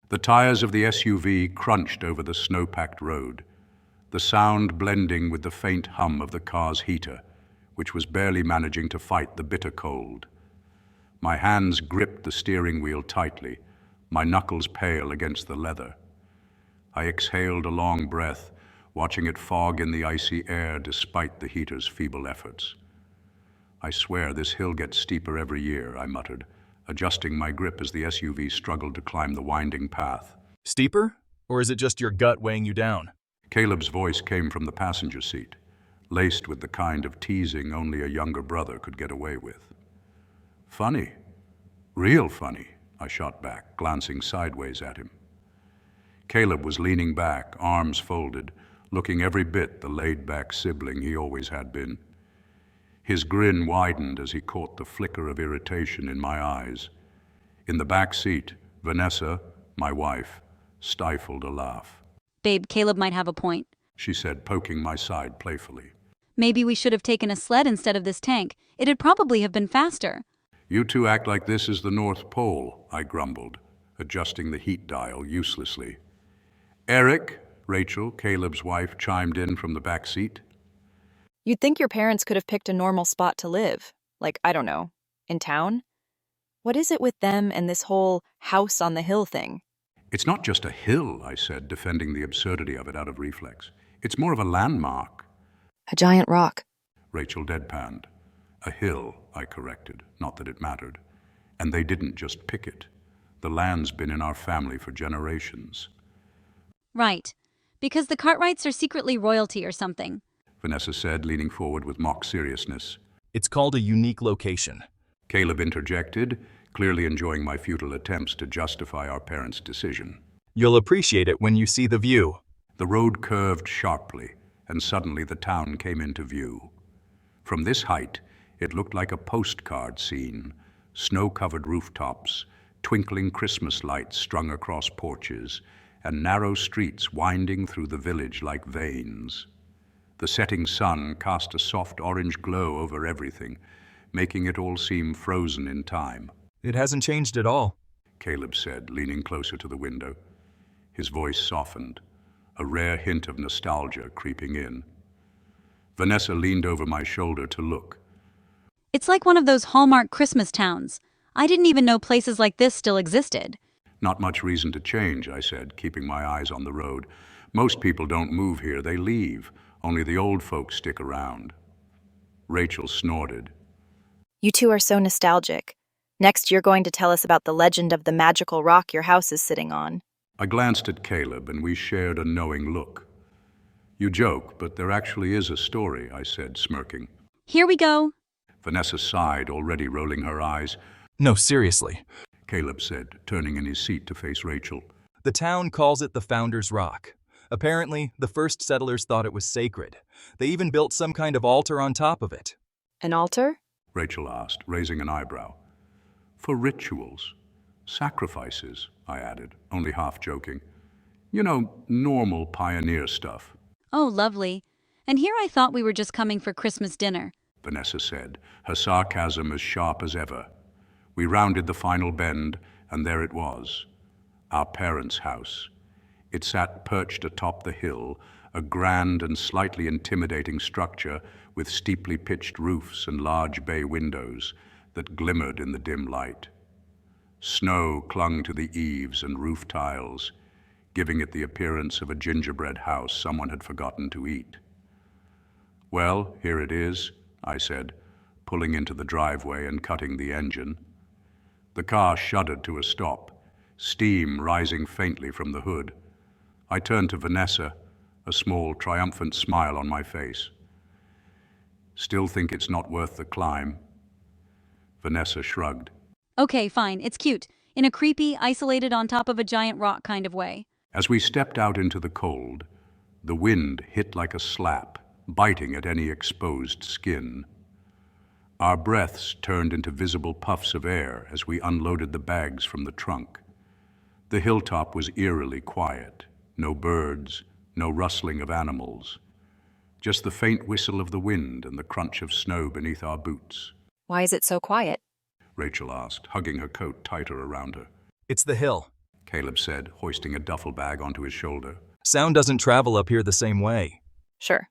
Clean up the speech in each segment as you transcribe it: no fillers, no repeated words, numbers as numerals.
The tires of the SUV crunched over the snow-packed road, the sound blending with the faint hum of the car's heater, which was barely managing to fight the bitter cold. My hands gripped the steering wheel tightly, my knuckles pale against the leather. I exhaled a long breath, watching it fog in the icy air despite the heater's feeble efforts. "I swear this hill gets steeper every year," I muttered, adjusting my grip as the SUV struggled to climb the winding path. Steeper? Or is it just your gut weighing you down? Caleb's voice came from the passenger seat, laced with the kind of teasing only a younger brother could get away with. "Funny. Real funny," I shot back, glancing sideways at him. Caleb was leaning back, arms folded, looking every bit the laid-back sibling he always had been. His grin widened as he caught the flicker of irritation in my eyes. In the back seat, Vanessa, my wife, stifled a laugh. "Babe, Caleb might have a point," she said, poking my side playfully. "Maybe we should have taken a sled instead of this tank. It'd probably have been faster." "You two act like this is the North Pole," I grumbled, adjusting the heat dial uselessly. "Eric," Rachel, Caleb's wife, chimed in from the back seat. You'd think your parents could have picked a normal spot to live. Like, I don't know, in town? What is it with them and this whole house on the hill thing? "It's not just a hill," I said, defending the absurdity of it out of reflex. "It's more of a landmark." A giant rock. Rachel deadpanned. "A hill," I corrected, not that it mattered. "And they didn't just pick it. The land's been in our family for generations." "Right. Because the Cartwrights are secretly royalty or something," Vanessa said, leaning forward with mock seriousness. It's called a unique location. Caleb interjected, clearly enjoying my futile attempts to justify our parents' decision. You'll appreciate it when you see the view. The road curved sharply, and suddenly the town came into view. From this height, it looked like a postcard scene, snow-covered rooftops, twinkling Christmas lights strung across porches, and narrow streets winding through the village like veins. The setting sun cast a soft orange glow over everything, making it all seem frozen in time. It hasn't changed at all, Caleb said, leaning closer to the window. His voice softened, a rare hint of nostalgia creeping in. Vanessa leaned over my shoulder to look. "It's like one of those Hallmark Christmas towns. I didn't even know places like this still existed." "Not much reason to change," I said, keeping my eyes on the road. "Most people don't move here, they leave. Only the old folks stick around." Rachel snorted. You two are so nostalgic. Next, you're going to tell us about the legend of the magical rock your house is sitting on. I glanced at Caleb, and we shared a knowing look. "You joke, but there actually is a story," I said, smirking. "Here we go." Vanessa sighed, already rolling her eyes. No, seriously. Caleb said, turning in his seat to face Rachel. The town calls it the Founder's Rock. Apparently, the first settlers thought it was sacred. They even built some kind of altar on top of it. An altar? Rachel asked, raising an eyebrow. "For rituals. Sacrifices," I added, only half joking. "You know, normal pioneer stuff." "Oh, lovely. And here I thought we were just coming for Christmas dinner," Vanessa said, her sarcasm as sharp as ever. We rounded the final bend, and there it was, our parents' house. It sat perched atop the hill, a grand and slightly intimidating structure with steeply pitched roofs and large bay windows that glimmered in the dim light. Snow clung to the eaves and roof tiles, giving it the appearance of a gingerbread house someone had forgotten to eat. "Well, here it is," I said, pulling into the driveway and cutting the engine. The car shuddered to a stop, steam rising faintly from the hood. I turned to Vanessa, a small, triumphant smile on my face. "Still think it's not worth the climb?" Vanessa shrugged. "Okay, fine, it's cute. In a creepy, isolated on top of a giant rock kind of way." As we stepped out into the cold, the wind hit like a slap, biting at any exposed skin. Our breaths turned into visible puffs of air as we unloaded the bags from the trunk. The hilltop was eerily quiet. No birds, no rustling of animals. Just the faint whistle of the wind and the crunch of snow beneath our boots. Why is it so quiet? Rachel asked, hugging her coat tighter around her. It's the hill. Caleb said, hoisting a duffel bag onto his shoulder. Sound doesn't travel up here the same way. Sure.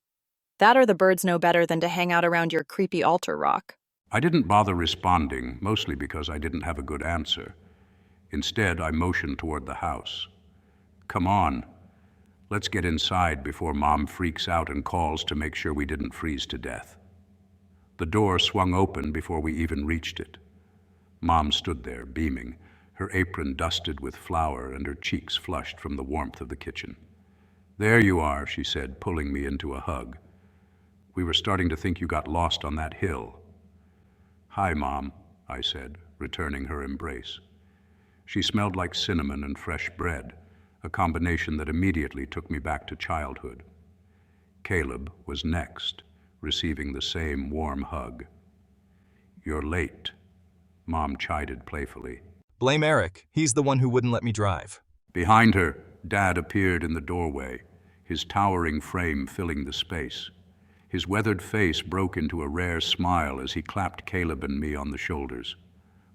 That or the birds know better than to hang out around your creepy altar rock. I didn't bother responding, mostly because I didn't have a good answer. Instead, I motioned toward the house. Come on. Let's get inside before Mom freaks out and calls to make sure we didn't freeze to death. The door swung open before we even reached it. Mom stood there, beaming, her apron dusted with flour and her cheeks flushed from the warmth of the kitchen. There you are, she said, pulling me into a hug. We were starting to think you got lost on that hill. Hi, Mom, I said, returning her embrace. She smelled like cinnamon and fresh bread, a combination that immediately took me back to childhood. Caleb was next, receiving the same warm hug. You're late, Mom chided playfully. Blame Eric. He's the one who wouldn't let me drive. Behind her, Dad appeared in the doorway, his towering frame filling the space. His weathered face broke into a rare smile as he clapped Caleb and me on the shoulders.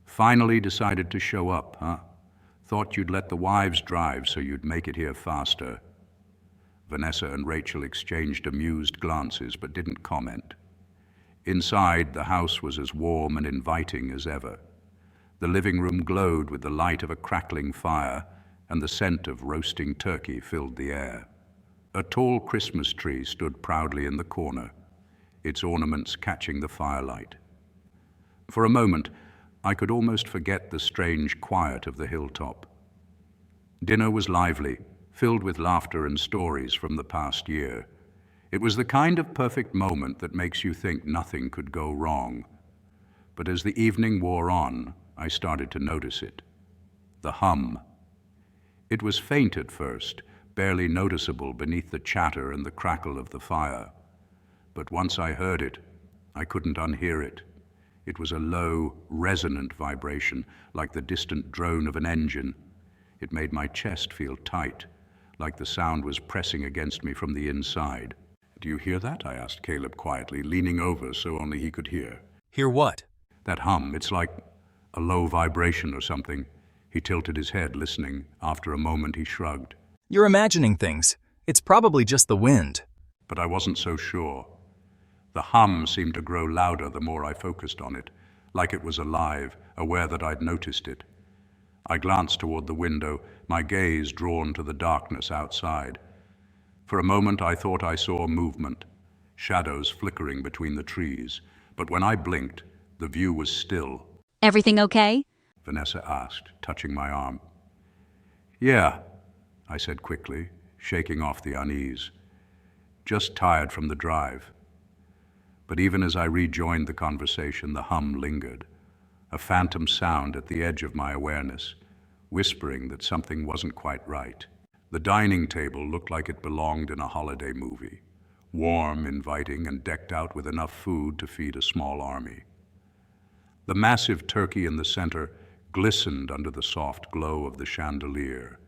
Finally decided to show up, huh? Thought you'd let the wives drive so you'd make it here faster. Vanessa and Rachel exchanged amused glances but didn't comment. Inside, the house was as warm and inviting as ever. The living room glowed with the light of a crackling fire, and the scent of roasting turkey filled the air. A tall Christmas tree stood proudly in the corner, its ornaments catching the firelight. For a moment, I could almost forget the strange quiet of the hilltop. Dinner was lively, filled with laughter and stories from the past year. It was the kind of perfect moment that makes you think nothing could go wrong. But as the evening wore on, I started to notice it. The hum. It was faint at first, barely noticeable beneath the chatter and the crackle of the fire. But once I heard it, I couldn't unhear it. It was a low, resonant vibration, like the distant drone of an engine. It made my chest feel tight, like the sound was pressing against me from the inside. Do you hear that? I asked Caleb quietly, leaning over so only he could hear. Hear what? That hum. It's like a low vibration or something. He tilted his head, listening. After a moment, he shrugged. You're imagining things. It's probably just the wind. But I wasn't so sure. The hum seemed to grow louder the more I focused on it, like it was alive, aware that I'd noticed it. I glanced toward the window, my gaze drawn to the darkness outside. For a moment, I thought I saw movement, shadows flickering between the trees. But when I blinked, the view was still. Everything okay? Vanessa asked, touching my arm. Yeah, I said quickly, shaking off the unease. Just tired from the drive. But even as I rejoined the conversation, the hum lingered, a phantom sound at the edge of my awareness, whispering that something wasn't quite right. The dining table looked like it belonged in a holiday movie, warm, inviting, and decked out with enough food to feed a small army. The massive turkey in the center glistened under the soft glow of the chandelier,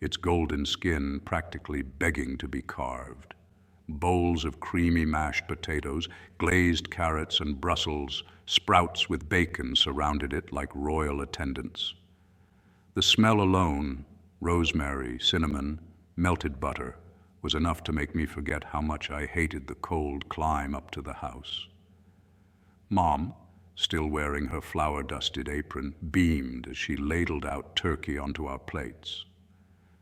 its golden skin practically begging to be carved. Bowls of creamy mashed potatoes, glazed carrots and Brussels sprouts with bacon surrounded it like royal attendants. The smell alone, rosemary, cinnamon, melted butter, was enough to make me forget how much I hated the cold climb up to the house. Mom, still wearing her flour-dusted apron, beamed as she ladled out turkey onto our plates.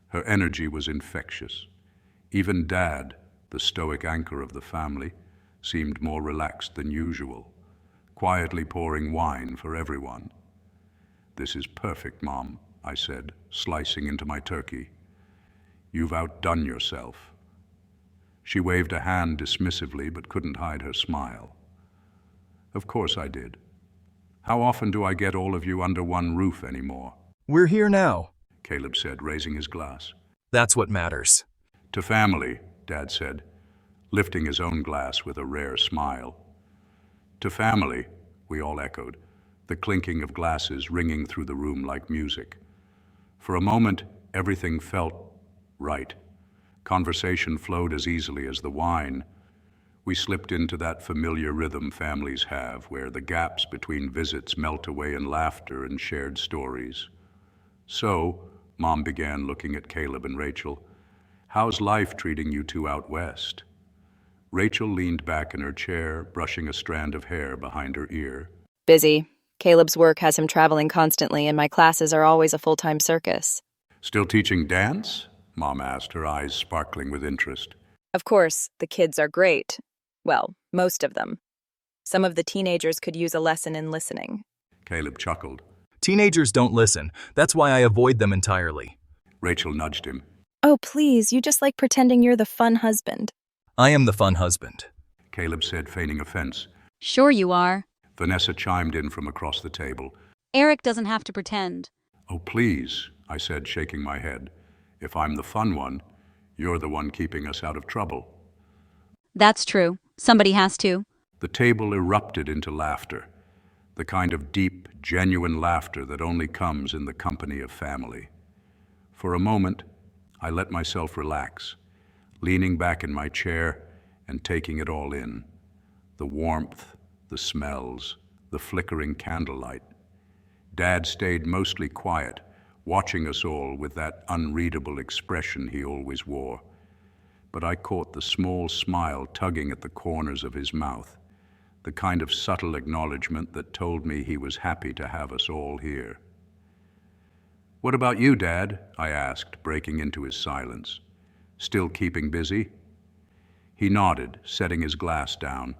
Her energy was infectious. Even Dad, the stoic anchor of the family, seemed more relaxed than usual, quietly pouring wine for everyone. This is perfect, Mom, I said, slicing into my turkey. You've outdone yourself. She waved a hand dismissively but couldn't hide her smile. Of course I did. How often do I get all of you under one roof anymore? We're here now, Caleb said, raising his glass. That's what matters. To family, Dad said, lifting his own glass with a rare smile. To family, we all echoed, the clinking of glasses ringing through the room like music. For a moment, everything felt right. Conversation flowed as easily as the wine. We slipped into that familiar rhythm families have, where the gaps between visits melt away in laughter and shared stories. So, Mom began, looking at Caleb and Rachel. "How's life treating you two out west?" Rachel leaned back in her chair, brushing a strand of hair behind her ear. Busy. Caleb's work has him traveling constantly, and my classes are always a full-time circus. "Still teaching dance?" Mom asked, her eyes sparkling with interest. Of course, the kids are great. Well, most of them. Some of the teenagers could use a lesson in listening. Caleb chuckled. Teenagers don't listen. That's why I avoid them entirely. Rachel nudged him. Oh, please, you just like pretending you're the fun husband. I am the fun husband. Caleb said, feigning offense. Sure you are. Vanessa chimed in from across the table. Eric doesn't have to pretend. "Oh, please," I said, shaking my head. "If I'm the fun one, you're the one keeping us out of trouble." That's true. Somebody has to. The table erupted into laughter, the kind of deep, genuine laughter that only comes in the company of family. For a moment, I let myself relax, leaning back in my chair and taking it all in. The warmth, the smells, the flickering candlelight. Dad stayed mostly quiet, watching us all with that unreadable expression he always wore. But I caught the small smile tugging at the corners of his mouth, the kind of subtle acknowledgement that told me he was happy to have us all here. "What about you, Dad?" I asked, breaking into his silence. "Still keeping busy?" He nodded, setting his glass down.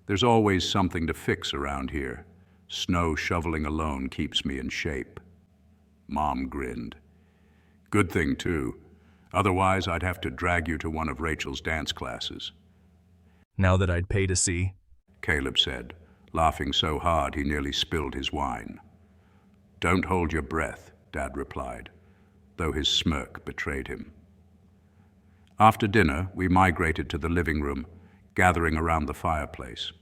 "There's always something to fix around here. Snow shoveling alone keeps me in shape." Mom grinned. "Good thing, too. Otherwise, I'd have to drag you to one of Rachel's dance classes." Now that I'd pay to see, Caleb said, laughing so hard he nearly spilled his wine. "Don't hold your breath," Dad replied, though his smirk betrayed him. After dinner, we migrated to the living room, gathering around the fireplace.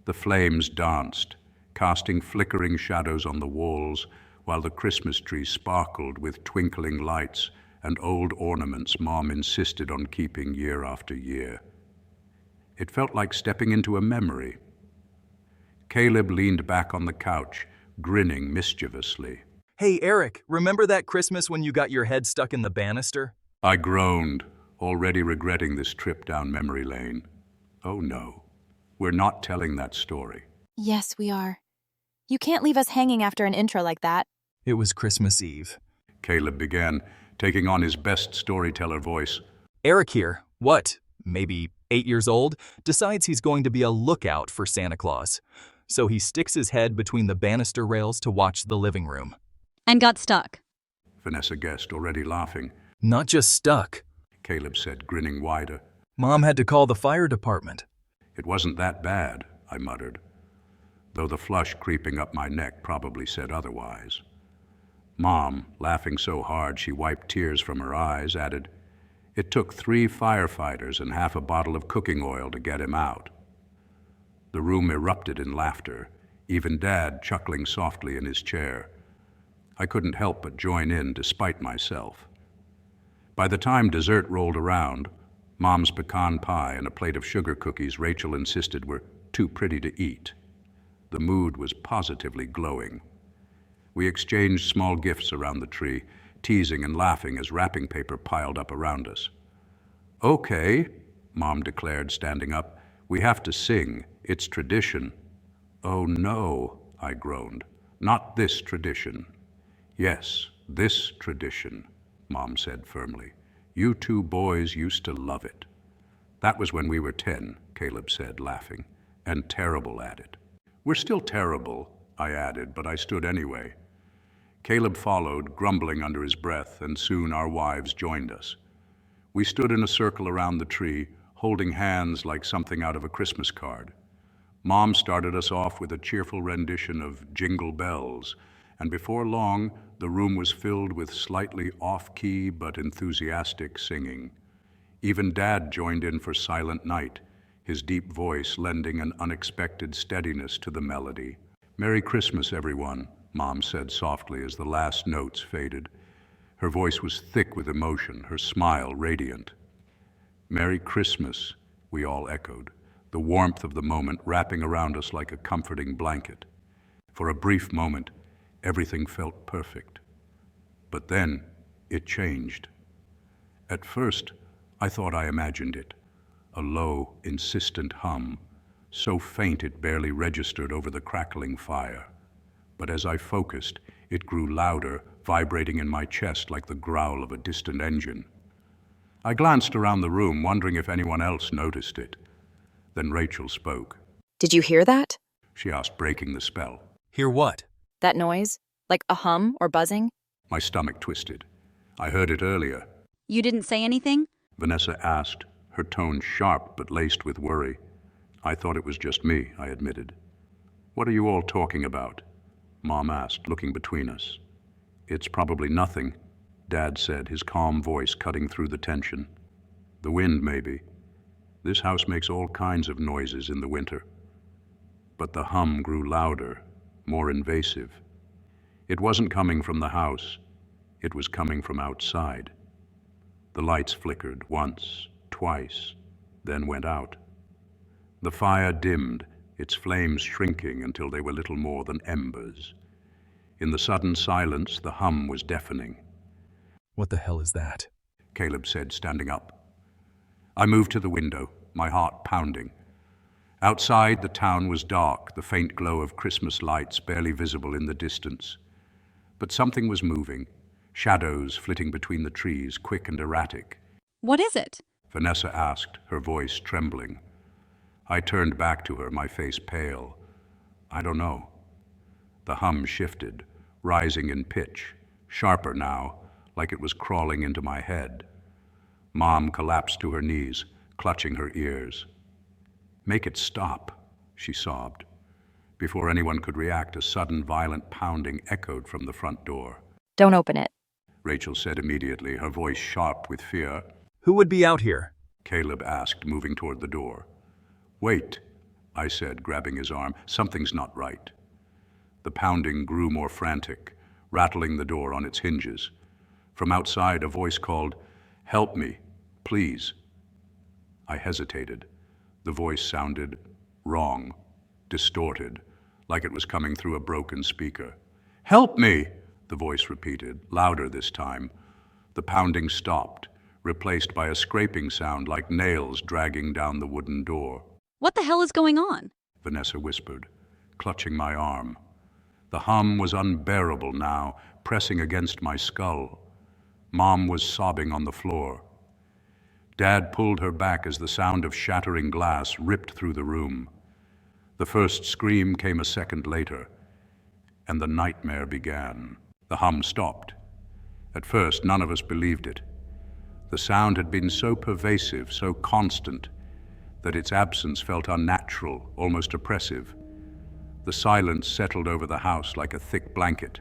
The flames danced, casting flickering shadows on the walls, while the Christmas tree sparkled with twinkling lights and old ornaments Mom insisted on keeping year after year. It felt like stepping into a memory. Caleb leaned back on the couch, grinning mischievously. "Hey, Eric, remember that Christmas when you got your head stuck in the banister?" I groaned, already regretting this trip down memory lane. Oh no, we're not telling that story. Yes, we are. You can't leave us hanging after an intro like that. It was Christmas Eve. Caleb began, taking on his best storyteller voice. Eric here, what, maybe 8 years old, decides he's going to be a lookout for Santa Claus. So he sticks his head between the banister rails to watch the living room. And got stuck. Vanessa guessed, already laughing. Not just stuck. Caleb said, grinning wider. Mom had to call the fire department. It wasn't that bad, I muttered, though the flush creeping up my neck probably said otherwise. Mom, laughing so hard she wiped tears from her eyes, added, "It took 3 firefighters and half a bottle of cooking oil to get him out." The room erupted in laughter, even Dad chuckling softly in his chair. I couldn't help but join in despite myself. By the time dessert rolled around, Mom's pecan pie and a plate of sugar cookies Rachel insisted were too pretty to eat. The mood was positively glowing. We exchanged small gifts around the tree, teasing and laughing as wrapping paper piled up around us. "Okay," Mom declared, standing up. "We have to sing. It's tradition." "Oh no," I groaned. "Not this tradition." "Yes, this tradition," Mom said firmly. "You 2 boys used to love it." "That was when we were 10, Caleb said, laughing, "and terrible at it." "We're still terrible," I added, but I stood anyway. Caleb followed, grumbling under his breath, and soon our wives joined us. We stood in a circle around the tree, holding hands like something out of a Christmas card. Mom started us off with a cheerful rendition of Jingle Bells, and before long, the room was filled with slightly off-key but enthusiastic singing. Even Dad joined in for Silent Night, his deep voice lending an unexpected steadiness to the melody. "Merry Christmas, everyone," Mom said softly as the last notes faded. Her voice was thick with emotion, her smile radiant. "Merry Christmas," we all echoed, the warmth of the moment wrapping around us like a comforting blanket. For a brief moment, everything felt perfect. But then it changed. At first, I thought I imagined it, a low, insistent hum, so faint it barely registered over the crackling fire. But as I focused, it grew louder, vibrating in my chest like the growl of a distant engine. I glanced around the room, wondering if anyone else noticed it. Then Rachel spoke. Did you hear that? She asked, breaking the spell. Hear what? That noise? Like a hum or buzzing? My stomach twisted. I heard it earlier. You didn't say anything? Vanessa asked, her tone sharp but laced with worry. I thought it was just me, I admitted. What are you all talking about? Mom asked, looking between us. It's probably nothing, Dad said, his calm voice cutting through the tension. The wind, maybe. This house makes all kinds of noises in the winter. But the hum grew louder, more invasive. It wasn't coming from the house. It was coming from outside. The lights flickered once, twice, then went out. The fire dimmed, its flames shrinking until they were little more than embers. In the sudden silence, the hum was deafening. What the hell is that? Caleb said, standing up. I moved to the window, my heart pounding. Outside, the town was dark, the faint glow of Christmas lights barely visible in the distance. But something was moving, shadows flitting between the trees, quick and erratic. What is it? Vanessa asked, her voice trembling. I turned back to her, my face pale. I don't know. The hum shifted, rising in pitch, sharper now, like it was crawling into my head. Mom collapsed to her knees, clutching her ears. Make it stop, she sobbed. Before anyone could react, a sudden violent pounding echoed from the front door. Don't open it. Rachel said immediately, her voice sharp with fear. Who would be out here? Caleb asked, moving toward the door. Wait, I said, grabbing his arm. Something's not right. The pounding grew more frantic, rattling the door on its hinges. From outside, a voice called, Help me, please. I hesitated. The voice sounded wrong, distorted, like it was coming through a broken speaker. Help me, the voice repeated, louder this time. The pounding stopped, replaced by a scraping sound like nails dragging down the wooden door. What the hell is going on? Vanessa whispered, clutching my arm. The hum was unbearable now, pressing against my skull. Mom was sobbing on the floor. Dad pulled her back as the sound of shattering glass ripped through the room. The first scream came a second later, and the nightmare began. The hum stopped. At first, none of us believed it. The sound had been so pervasive, so constant, that its absence felt unnatural, almost oppressive. The silence settled over the house like a thick blanket,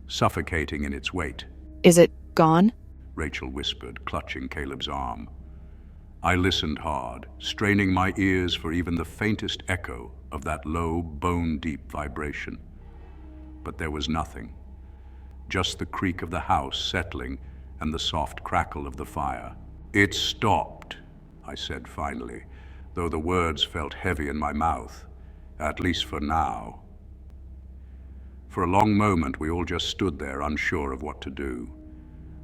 suffocating in its weight. Is it gone? Rachel whispered, clutching Caleb's arm. I listened hard, straining my ears for even the faintest echo of that low, bone-deep vibration. But there was nothing. Just the creak of the house settling and the soft crackle of the fire. It stopped, I said finally, though the words felt heavy in my mouth, at least for now. For a long moment, we all just stood there, unsure of what to do.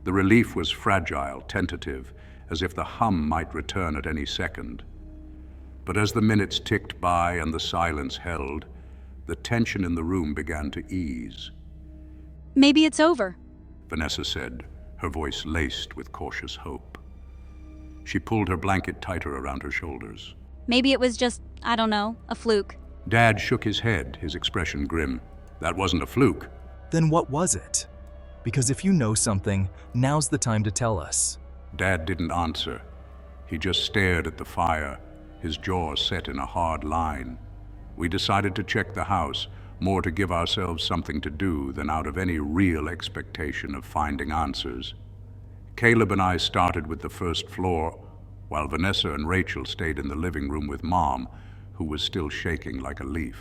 The relief was fragile, tentative, as if the hum might return at any second. But as the minutes ticked by and the silence held, the tension in the room began to ease. Maybe it's over. Vanessa said, her voice laced with cautious hope. She pulled her blanket tighter around her shoulders. Maybe it was just, I don't know, a fluke. Dad shook his head, his expression grim. That wasn't a fluke. Then what was it? Because if you know something, now's the time to tell us. Dad didn't answer. He just stared at the fire, his jaw set in a hard line. We decided to check the house, more to give ourselves something to do than out of any real expectation of finding answers. Caleb and I started with the first floor, while Vanessa and Rachel stayed in the living room with Mom, who was still shaking like a leaf.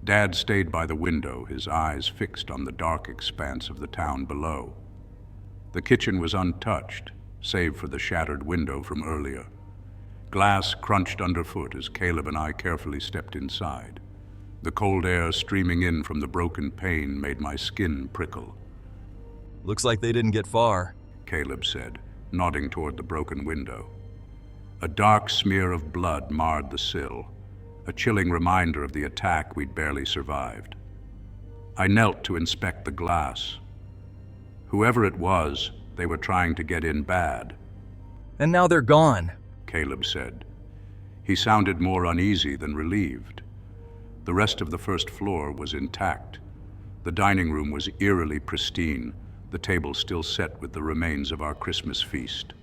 Dad stayed by the window, his eyes fixed on the dark expanse of the town below. The kitchen was untouched, save for the shattered window from earlier. Glass crunched underfoot as Caleb and I carefully stepped inside. The cold air streaming in from the broken pane made my skin prickle. Looks like they didn't get far. Caleb said, nodding toward the broken window. A dark smear of blood marred the sill, a chilling reminder of the attack we'd barely survived. I knelt to inspect the glass. Whoever it was, they were trying to get in bad. And now they're gone. Caleb said. He sounded more uneasy than relieved. The rest of the first floor was intact. The dining room was eerily pristine, the table still set with the remains of our Christmas feast.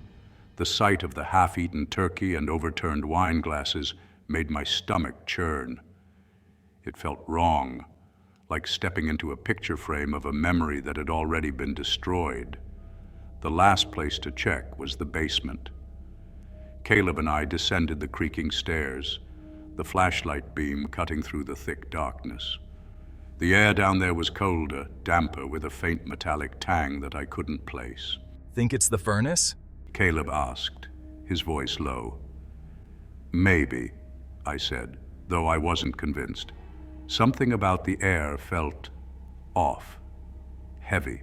The sight of the half-eaten turkey and overturned wine glasses made my stomach churn. It felt wrong, like stepping into a picture frame of a memory that had already been destroyed. The last place to check was the basement. Caleb and I descended the creaking stairs, the flashlight beam cutting through the thick darkness. The air down there was colder, damper, with a faint metallic tang that I couldn't place. Think it's the furnace? Caleb asked, his voice low. Maybe, I said, though I wasn't convinced. Something about the air felt off, heavy.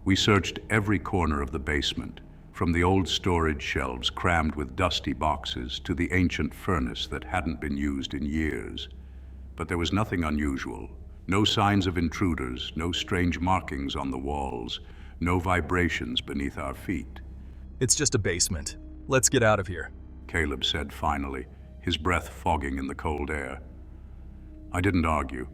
We searched every corner of the basement, from the old storage shelves crammed with dusty boxes to the ancient furnace that hadn't been used in years. But there was nothing unusual, no signs of intruders, no strange markings on the walls, no vibrations beneath our feet. It's just a basement. Let's get out of here, Caleb said finally, his breath fogging in the cold air. I didn't argue.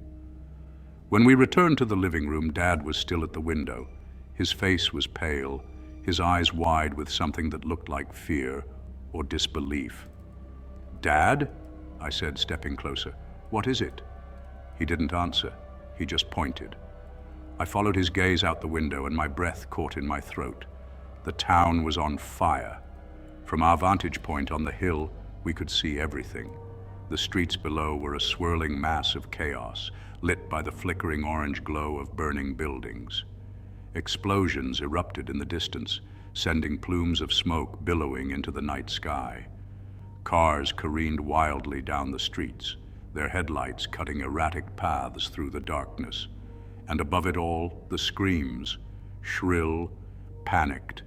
When we returned to the living room, Dad was still at the window. His face was pale, his eyes wide with something that looked like fear or disbelief. Dad? I said, stepping closer. What is it? He didn't answer. He just pointed. I followed his gaze out the window and my breath caught in my throat. The town was on fire. From our vantage point on the hill, we could see everything. The streets below were a swirling mass of chaos, lit by the flickering orange glow of burning buildings. Explosions erupted in the distance, sending plumes of smoke billowing into the night sky. Cars careened wildly down the streets, their headlights cutting erratic paths through the darkness. And above it all, the screams, shrill, panicked,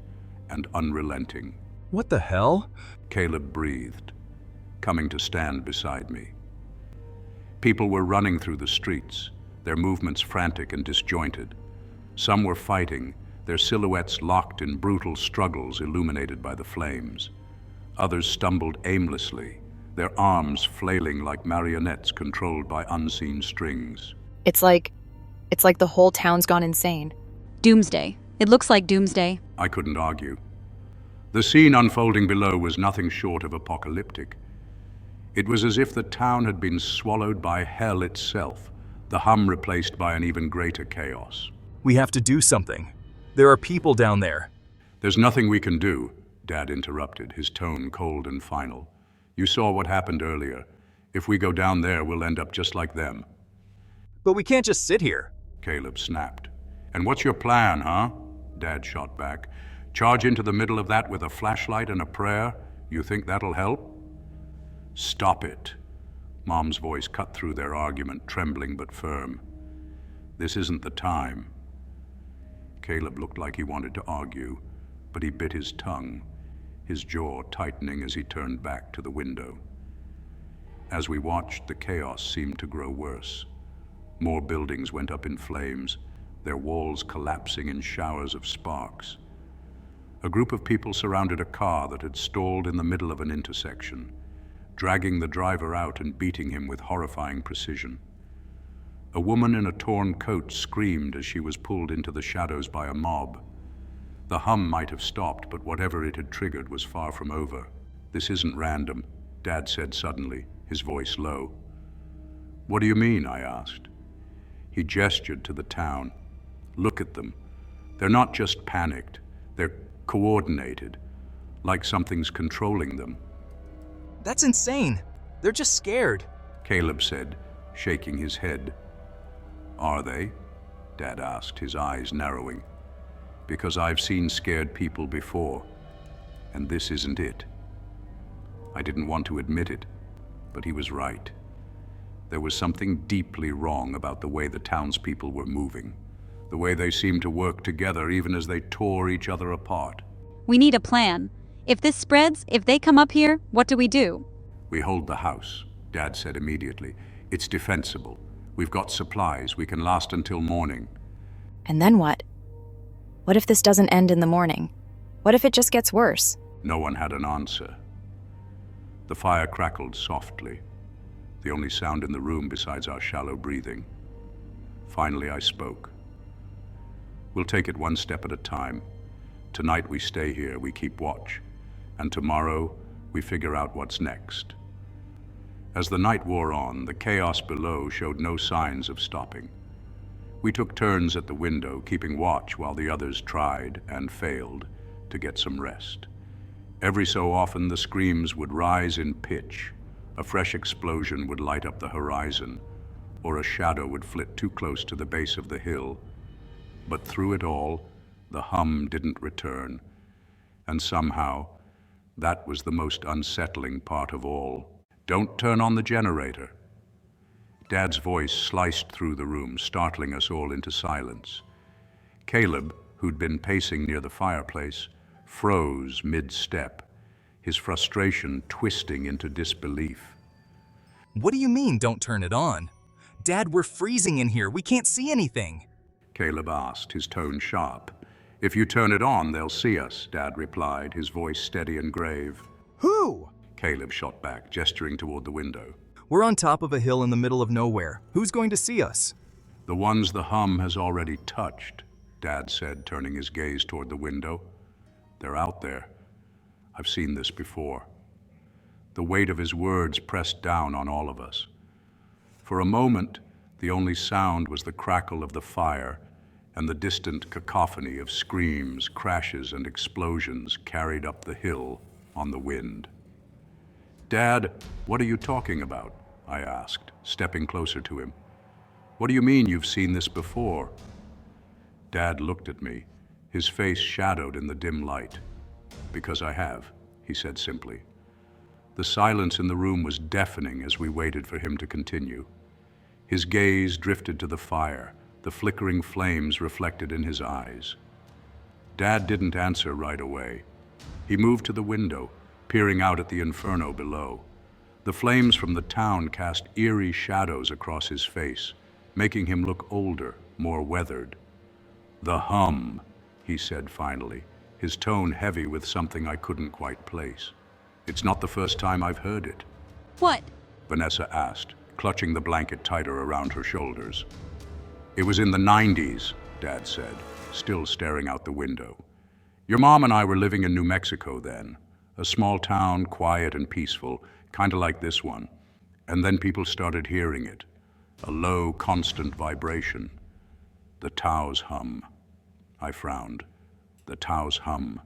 and unrelenting. What the hell? Caleb breathed, coming to stand beside me. People were running through the streets, their movements frantic and disjointed. Some were fighting, their silhouettes locked in brutal struggles illuminated by the flames. Others stumbled aimlessly, their arms flailing like marionettes controlled by unseen strings. It's like the whole town's gone insane. Doomsday. It looks like doomsday. I couldn't argue. The scene unfolding below was nothing short of apocalyptic. It was as if the town had been swallowed by hell itself, the hum replaced by an even greater chaos. We have to do something. There are people down there. There's nothing we can do, Dad interrupted, his tone cold and final. You saw what happened earlier. If we go down there, we'll end up just like them. But we can't just sit here. Caleb snapped. And what's your plan, huh? Dad shot back. Charge into the middle of that with a flashlight and a prayer? You think that'll help? Stop it. Mom's voice cut through their argument, trembling but firm. This isn't the time. Caleb looked like he wanted to argue, but he bit his tongue, his jaw tightening as he turned back to the window. As we watched, the chaos seemed to grow worse. More buildings went up in flames, their walls collapsing in showers of sparks. A group of people surrounded a car that had stalled in the middle of an intersection, dragging the driver out and beating him with horrifying precision. A woman in a torn coat screamed as she was pulled into the shadows by a mob. The hum might have stopped, but whatever it had triggered was far from over. This isn't random, Dad said suddenly, his voice low. What do you mean? I asked. He gestured to the town. Look at them. They're not just panicked, they're coordinated, like something's controlling them. That's insane. They're just scared. Caleb said, shaking his head. Are they? Dad asked, his eyes narrowing. Because I've seen scared people before, and this isn't it. I didn't want to admit it, but he was right. There was something deeply wrong about the way the townspeople were moving. The way they seemed to work together even as they tore each other apart. We need a plan. If this spreads, if they come up here, what do we do? We hold the house, Dad said immediately. It's defensible. We've got supplies. We can last until morning. And then what? What if this doesn't end in the morning? What if it just gets worse? No one had an answer. The fire crackled softly, the only sound in the room besides our shallow breathing. Finally, I spoke. We'll take it one step at a time. Tonight we stay here, we keep watch, and tomorrow we figure out what's next. As the night wore on, the chaos below showed no signs of stopping. We took turns at the window, keeping watch while the others tried and failed to get some rest. Every so often the screams would rise in pitch, a fresh explosion would light up the horizon, or a shadow would flit too close to the base of the hill. But through it all, the hum didn't return, and somehow, that was the most unsettling part of all. Don't turn on the generator. Dad's voice sliced through the room, startling us all into silence. Caleb, who'd been pacing near the fireplace, froze mid-step, his frustration twisting into disbelief. What do you mean, don't turn it on? Dad, we're freezing in here. We can't see anything. Caleb asked, his tone sharp. If you turn it on, they'll see us, Dad replied, his voice steady and grave. Who? Caleb shot back, gesturing toward the window. We're on top of a hill in the middle of nowhere. Who's going to see us? The ones the hum has already touched, Dad said, turning his gaze toward the window. They're out there. I've seen this before. The weight of his words pressed down on all of us. For a moment, the only sound was the crackle of the fire and the distant cacophony of screams, crashes, and explosions carried up the hill on the wind. Dad, what are you talking about? I asked, stepping closer to him. What do you mean you've seen this before? Dad looked at me, his face shadowed in the dim light. Because I have, he said simply. The silence in the room was deafening as we waited for him to continue. His gaze drifted to the fire, the flickering flames reflected in his eyes. Dad didn't answer right away. He moved to the window, peering out at the inferno below. The flames from the town cast eerie shadows across his face, making him look older, more weathered. The hum, he said finally, his tone heavy with something I couldn't quite place. It's not the first time I've heard it. What? Vanessa asked, clutching the blanket tighter around her shoulders. It was in the 90s, Dad said, still staring out the window. Your mom and I were living in New Mexico then, a small town, quiet and peaceful, kind of like this one. And then people started hearing it, a low, constant vibration. The Tao's hum. I frowned. The Tao's hum.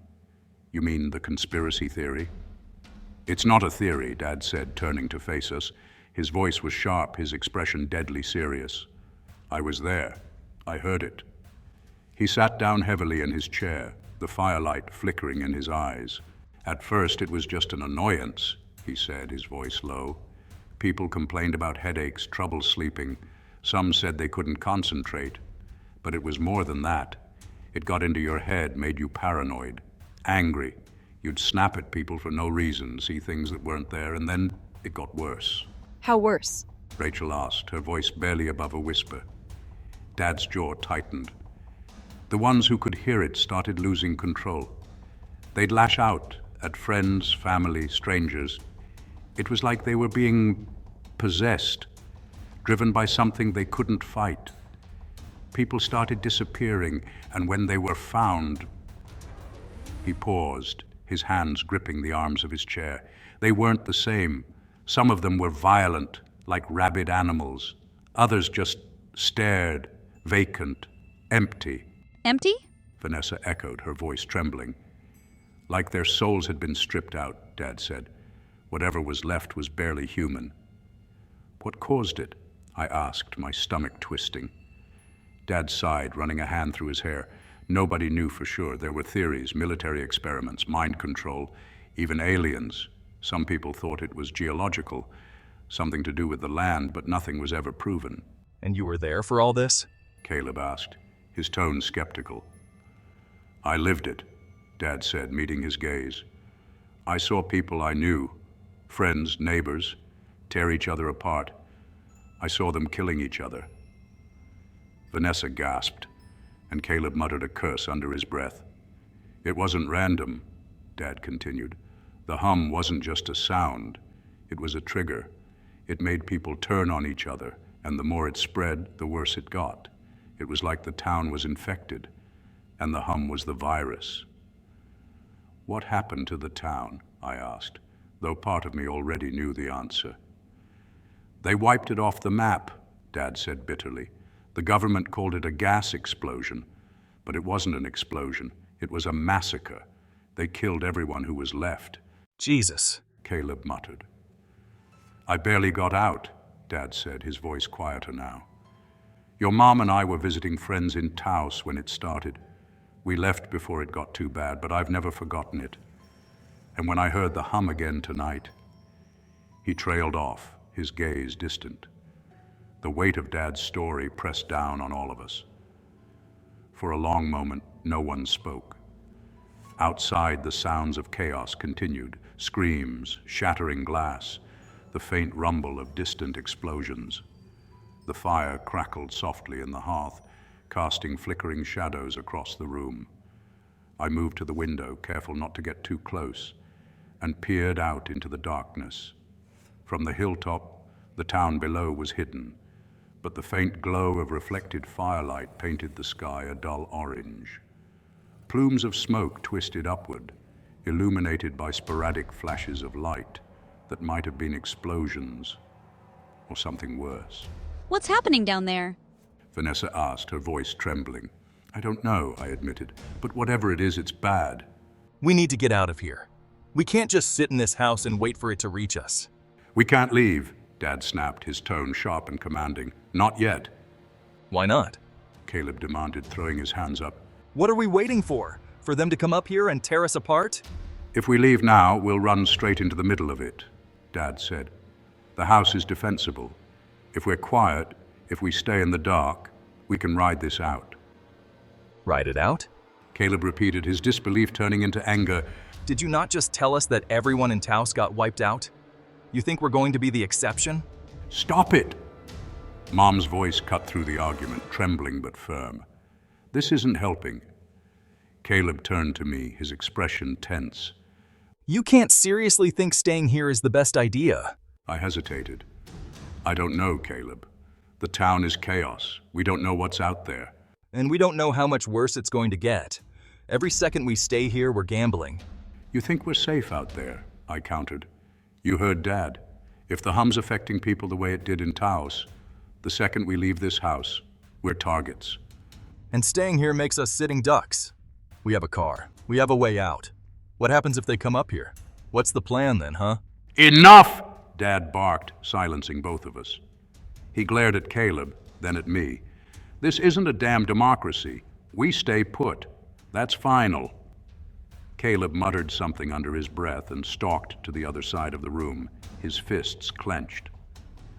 You mean the conspiracy theory? It's not a theory, Dad said, turning to face us. His voice was sharp, his expression deadly serious. I was there. I heard it. He sat down heavily in his chair, the firelight flickering in his eyes. At first, it was just an annoyance, he said, his voice low. People complained about headaches, trouble sleeping. Some said they couldn't concentrate. But it was more than that. It got into your head, made you paranoid, angry. You'd snap at people for no reason, see things that weren't there, and then it got worse. How worse? Rachel asked, her voice barely above a whisper. Dad's jaw tightened. The ones who could hear it started losing control. They'd lash out at friends, family, strangers. It was like they were being possessed, driven by something they couldn't fight. People started disappearing, and when they were found... He paused, his hands gripping the arms of his chair. They weren't the same. Some of them were violent, like rabid animals. Others just stared, vacant, empty. Empty? Vanessa echoed, her voice trembling. Like their souls had been stripped out, Dad said. Whatever was left was barely human. What caused it? I asked, my stomach twisting. Dad sighed, running a hand through his hair. Nobody knew for sure. There were theories, military experiments, mind control, even aliens. Some people thought it was geological, something to do with the land, but nothing was ever proven. And you were there for all this? Caleb asked, his tone skeptical. I lived it, Dad said, meeting his gaze. I saw people I knew, friends, neighbors, tear each other apart. I saw them killing each other. Vanessa gasped, and Caleb muttered a curse under his breath. It wasn't random, Dad continued. The hum wasn't just a sound. It was a trigger. It made people turn on each other, and the more it spread, the worse it got. It was like the town was infected, and the hum was the virus. What happened to the town? I asked, though part of me already knew the answer. They wiped it off the map, Dad said bitterly. The government called it a gas explosion, but it wasn't an explosion. It was a massacre. They killed everyone who was left. Jesus, Caleb muttered. I barely got out, Dad said, his voice quieter now. Your mom and I were visiting friends in Taos when it started. We left before it got too bad, but I've never forgotten it. And when I heard the hum again tonight, he trailed off, his gaze distant. The weight of Dad's story pressed down on all of us. For a long moment, no one spoke. Outside, the sounds of chaos continued, screams, shattering glass, the faint rumble of distant explosions. The fire crackled softly in the hearth, casting flickering shadows across the room. I moved to the window, careful not to get too close, and peered out into the darkness. From the hilltop, the town below was hidden, but the faint glow of reflected firelight painted the sky a dull orange. Plumes of smoke twisted upward, illuminated by sporadic flashes of light that might have been explosions or something worse. What's happening down there? Vanessa asked, her voice trembling. I don't know, I admitted, but whatever it is, it's bad. we need to get out of here. We can't just sit in this house and wait for it to reach us. We can't leave, Dad snapped, his tone sharp and commanding. Not yet, Why not? Caleb demanded, throwing his hands up. What are we waiting for? For them to come up here and tear us apart? If we leave now, we'll run straight into the middle of it, Dad said. The house is defensible. If we're quiet, if we stay in the dark, we can ride this out. Ride it out? Caleb repeated, his disbelief turning into anger. Did you not just tell us that everyone in Taos got wiped out? You think we're going to be the exception? Stop it! Mom's voice cut through the argument, trembling but firm. This isn't helping. Caleb turned to me, his expression tense. You can't seriously think staying here is the best idea. I hesitated. I don't know, Caleb. The town is chaos. We don't know what's out there. And we don't know how much worse it's going to get. Every second we stay here, we're gambling. You think we're safe out there? I countered. You heard Dad. If the hum's affecting people the way it did in Taos, the second we leave this house, we're targets. And staying here makes us sitting ducks. We have a car. We have a way out. What happens if they come up here? What's the plan then, huh? Enough! Dad barked, silencing both of us. He glared at Caleb, then at me. This isn't a damn democracy. We stay put. That's final. Caleb muttered something under his breath and stalked to the other side of the room, his fists clenched.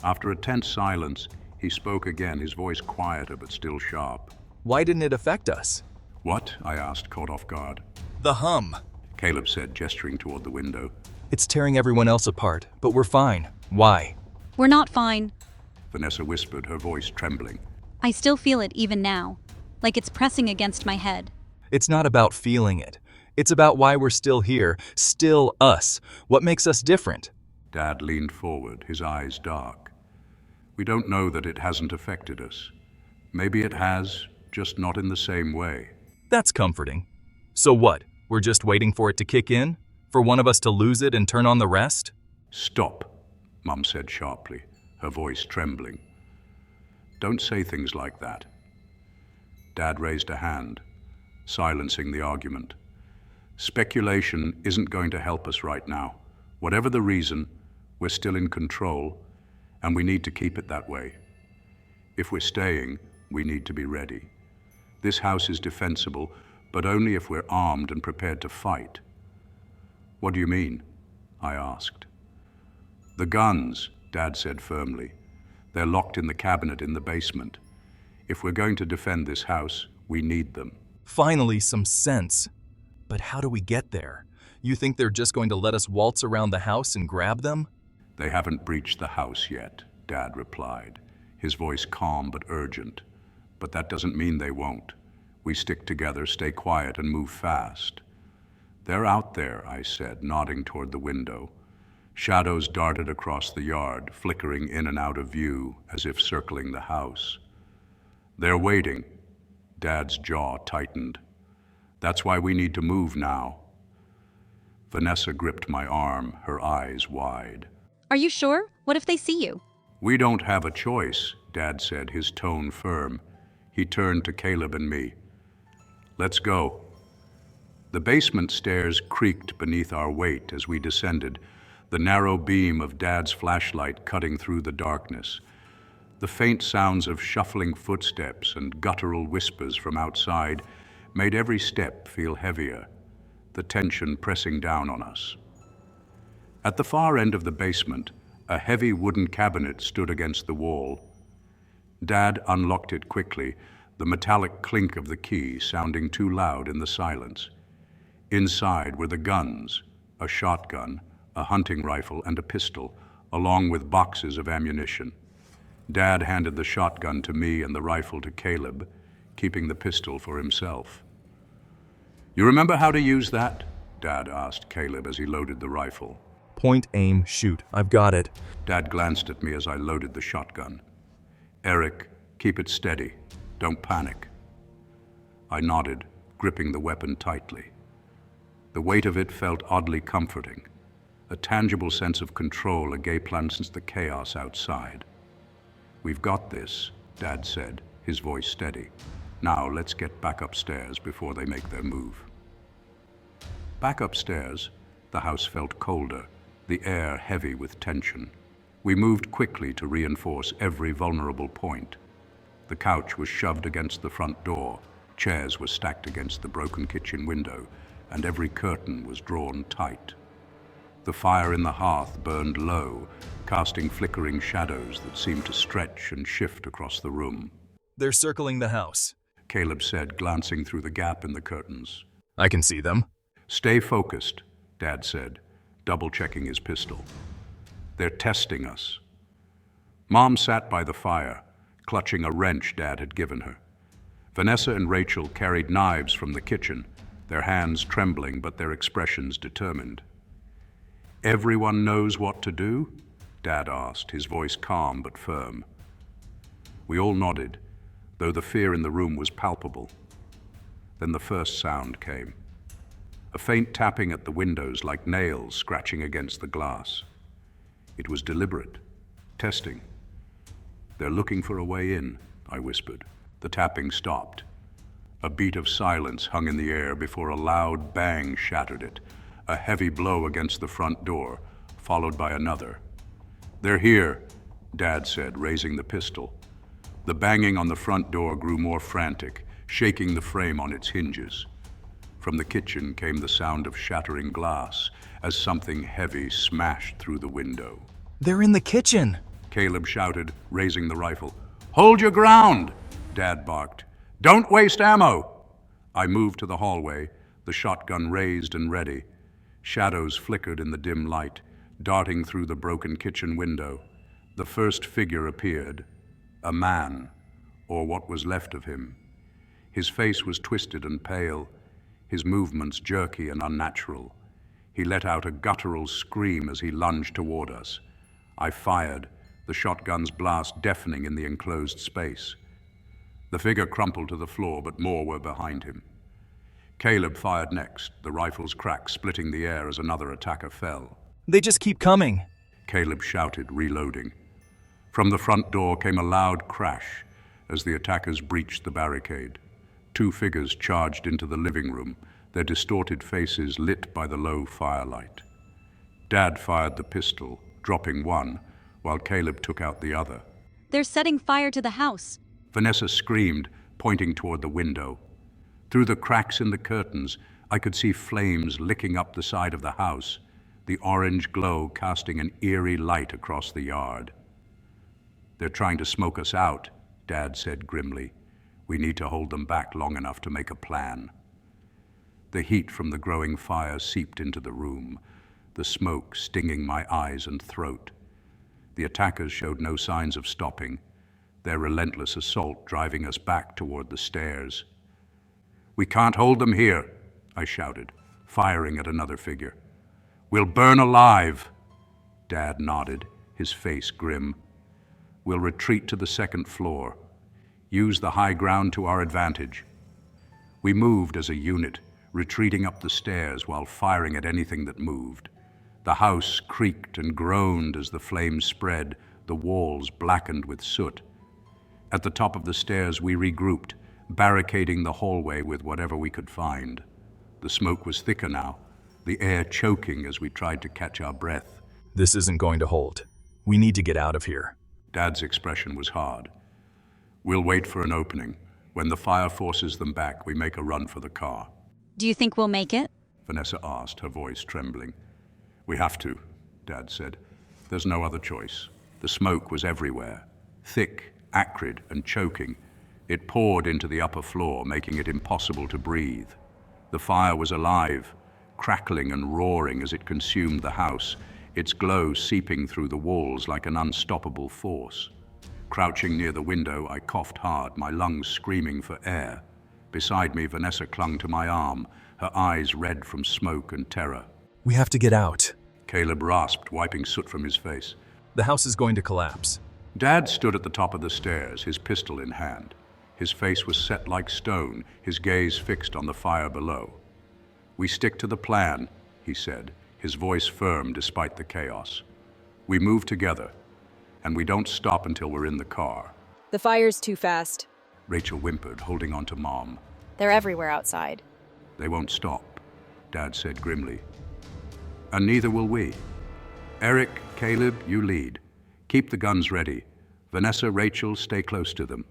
After a tense silence, he spoke again, his voice quieter but still sharp. Why didn't it affect us? What? I asked, caught off guard. The hum. Caleb said, gesturing toward the window. It's tearing everyone else apart, but we're fine. Why? We're not fine. Vanessa whispered, her voice trembling. I still feel it even now, like it's pressing against my head. It's not about feeling it. It's about why we're still here, still us. What makes us different? Dad leaned forward, his eyes dark. We don't know that it hasn't affected us. Maybe it has, just not in the same way. That's comforting. So what? We're just waiting for it to kick in? For one of us to lose it and turn on the rest? Stop, Mum said sharply, her voice trembling. Don't say things like that. Dad raised a hand, silencing the argument. Speculation isn't going to help us right now. Whatever the reason, we're still in control, and we need to keep it that way. If we're staying, we need to be ready. This house is defensible, but only if we're armed and prepared to fight. What do you mean? I asked. The guns, Dad said firmly. They're locked in the cabinet in the basement. If we're going to defend this house, We need them. Finally, some sense. But how do we get there? You think they're just going to let us waltz around the house and grab them? They haven't breached the house yet, Dad replied, his voice calm but urgent. But that doesn't mean they won't. We stick together, stay quiet, and move fast. They're out there, I said, nodding toward the window. Shadows darted across the yard, flickering in and out of view, as if circling the house. They're waiting. Dad's jaw tightened. That's why we need to move now. Vanessa gripped my arm, her eyes wide. Are you sure? What if they see you? We don't have a choice, Dad said, his tone firm. He turned to Caleb and me. Let's go. The basement stairs creaked beneath our weight as we descended, the narrow beam of Dad's flashlight cutting through the darkness. The faint sounds of shuffling footsteps and guttural whispers from outside made every step feel heavier, the tension pressing down on us. At the far end of the basement, a heavy wooden cabinet stood against the wall. Dad unlocked it quickly, the metallic clink of the key sounding too loud in the silence. Inside were the guns, a shotgun, a hunting rifle, and a pistol, along with boxes of ammunition. Dad handed the shotgun to me and the rifle to Caleb, keeping the pistol for himself. You remember how to use that? Dad asked Caleb as he loaded the rifle. Point, aim, shoot. I've got it. Dad glanced at me as I loaded the shotgun. Eric, keep it steady. Don't panic. I nodded, gripping the weapon tightly. The weight of it felt oddly comforting, a tangible sense of control against the chaos outside. We've got this, Dad said, his voice steady. Now let's get back upstairs before they make their move. Back upstairs, the house felt colder, the air heavy with tension. We moved quickly to reinforce every vulnerable point. The couch was shoved against the front door, chairs were stacked against the broken kitchen window, and every curtain was drawn tight. The fire in the hearth burned low, casting flickering shadows that seemed to stretch and shift across the room. They're circling the house, Caleb said, glancing through the gap in the curtains. I can see them. Stay focused, Dad said, double-checking his pistol. They're testing us. Mom sat by the fire, clutching a wrench Dad had given her. Vanessa and Rachel carried knives from the kitchen, their hands trembling but their expressions determined. Everyone knows what to do? Dad asked, his voice calm but firm. We all nodded, though the fear in the room was palpable. Then the first sound came. A faint tapping at the windows like nails scratching against the glass. It was deliberate, testing. They're looking for a way in, I whispered. The tapping stopped. A beat of silence hung in the air before a loud bang shattered it, a heavy blow against the front door, followed by another. They're here, Dad said, raising the pistol. The banging on the front door grew more frantic, shaking the frame on its hinges. From the kitchen came the sound of shattering glass as something heavy smashed through the window. They're in the kitchen, Caleb shouted, raising the rifle. Hold your ground, Dad barked. Don't waste ammo. I moved to the hallway, the shotgun raised and ready. Shadows flickered in the dim light, darting through the broken kitchen window. The first figure appeared, a man, or what was left of him. His face was twisted and pale, his movements jerky and unnatural. He let out a guttural scream as he lunged toward us. I fired, the shotgun's blast deafening in the enclosed space. The figure crumpled to the floor, but more were behind him. Caleb fired next, the rifle's crack splitting the air as another attacker fell. They just keep coming, Caleb shouted, reloading. From the front door came a loud crash as the attackers breached the barricade. Two figures charged into the living room, their distorted faces lit by the low firelight. Dad fired the pistol, dropping one, while Caleb took out the other. They're setting fire to the house. Vanessa screamed, pointing toward the window. Through the cracks in the curtains, I could see flames licking up the side of the house, the orange glow casting an eerie light across the yard. They're trying to smoke us out, Dad said grimly. We need to hold them back long enough to make a plan. The heat from the growing fire seeped into the room, the smoke stinging my eyes and throat. The attackers showed no signs of stopping, their relentless assault driving us back toward the stairs. "We can't hold them here," I shouted, firing at another figure. "We'll burn alive." Dad nodded, his face grim. "We'll retreat to the second floor. Use the high ground to our advantage." We moved as a unit, retreating up the stairs while firing at anything that moved. The house creaked and groaned as the flames spread, the walls blackened with soot. At the top of the stairs, we regrouped, barricading the hallway with whatever we could find. The smoke was thicker now, the air choking as we tried to catch our breath. This isn't going to hold. We need to get out of here. Dad's expression was hard. "We'll wait for an opening. When the fire forces them back, we make a run for the car." Do you think we'll make it? Vanessa asked, her voice trembling. "We have to," Dad said. "There's no other choice." The smoke was everywhere, thick, acrid, and choking. It poured into the upper floor, making it impossible to breathe. The fire was alive, crackling and roaring as it consumed the house, its glow seeping through the walls like an unstoppable force. Crouching near the window, I coughed hard, my lungs screaming for air. Beside me, Vanessa clung to my arm, her eyes red from smoke and terror. We have to get out. Caleb rasped, wiping soot from his face. The house is going to collapse. Dad stood at the top of the stairs, his pistol in hand. His face was set like stone, his gaze fixed on the fire below. "We stick to the plan," he said, his voice firm despite the chaos. "We move together, and we don't stop until we're in the car." The fire's too fast. Rachel whimpered, holding on to Mom. They're everywhere outside. "They won't stop," Dad said grimly. "And neither will we. Eric, Caleb, you lead. Keep the guns ready. Vanessa, Rachel, stay close to them.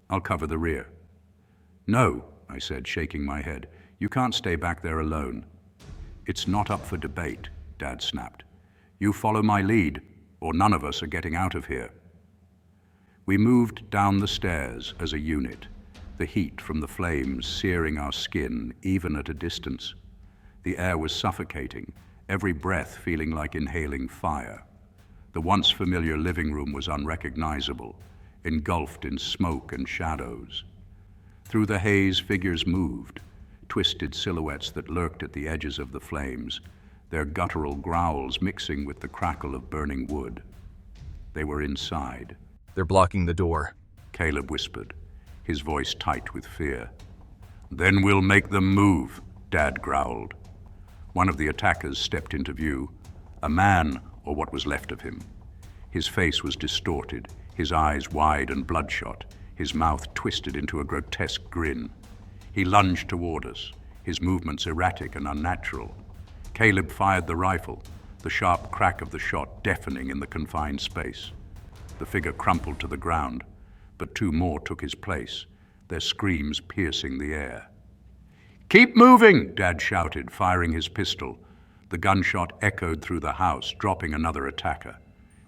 I'll cover the rear." "No," I said, shaking my head. "You can't stay back there alone." "It's not up for debate," Dad snapped. "You follow my lead, or none of us are getting out of here." We moved down the stairs as a unit, the heat from the flames searing our skin even at a distance. The air was suffocating, every breath feeling like inhaling fire. The once familiar living room was unrecognizable, engulfed in smoke and shadows. Through the haze, figures moved, twisted silhouettes that lurked at the edges of the flames, their guttural growls mixing with the crackle of burning wood. They were inside. They're blocking the door. Caleb whispered, his voice tight with fear. "Then we'll make them move," Dad growled. One of the attackers stepped into view, a man, or what was left of him. His face was distorted, his eyes wide and bloodshot, his mouth twisted into a grotesque grin. He lunged toward us, his movements erratic and unnatural. Caleb fired the rifle, the sharp crack of the shot deafening in the confined space. The figure crumpled to the ground, but two more took his place, their screams piercing the air. "Keep moving!" Dad shouted, firing his pistol. The gunshot echoed through the house, dropping another attacker.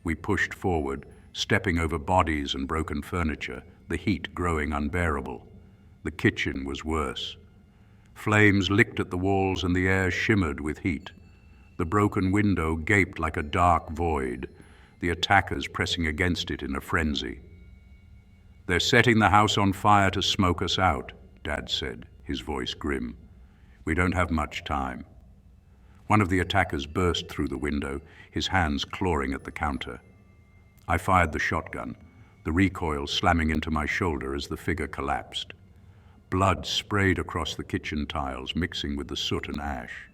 We pushed forward, stepping over bodies and broken furniture, the heat growing unbearable. The kitchen was worse. Flames licked at the walls and the air shimmered with heat. The broken window gaped like a dark void, the attackers pressing against it in a frenzy. "They're setting the house on fire to smoke us out," Dad said, his voice grim. "We don't have much time." One of the attackers burst through the window, his hands clawing at the counter. I fired the shotgun, the recoil slamming into my shoulder as the figure collapsed. Blood sprayed across the kitchen tiles, mixing with the soot and ash.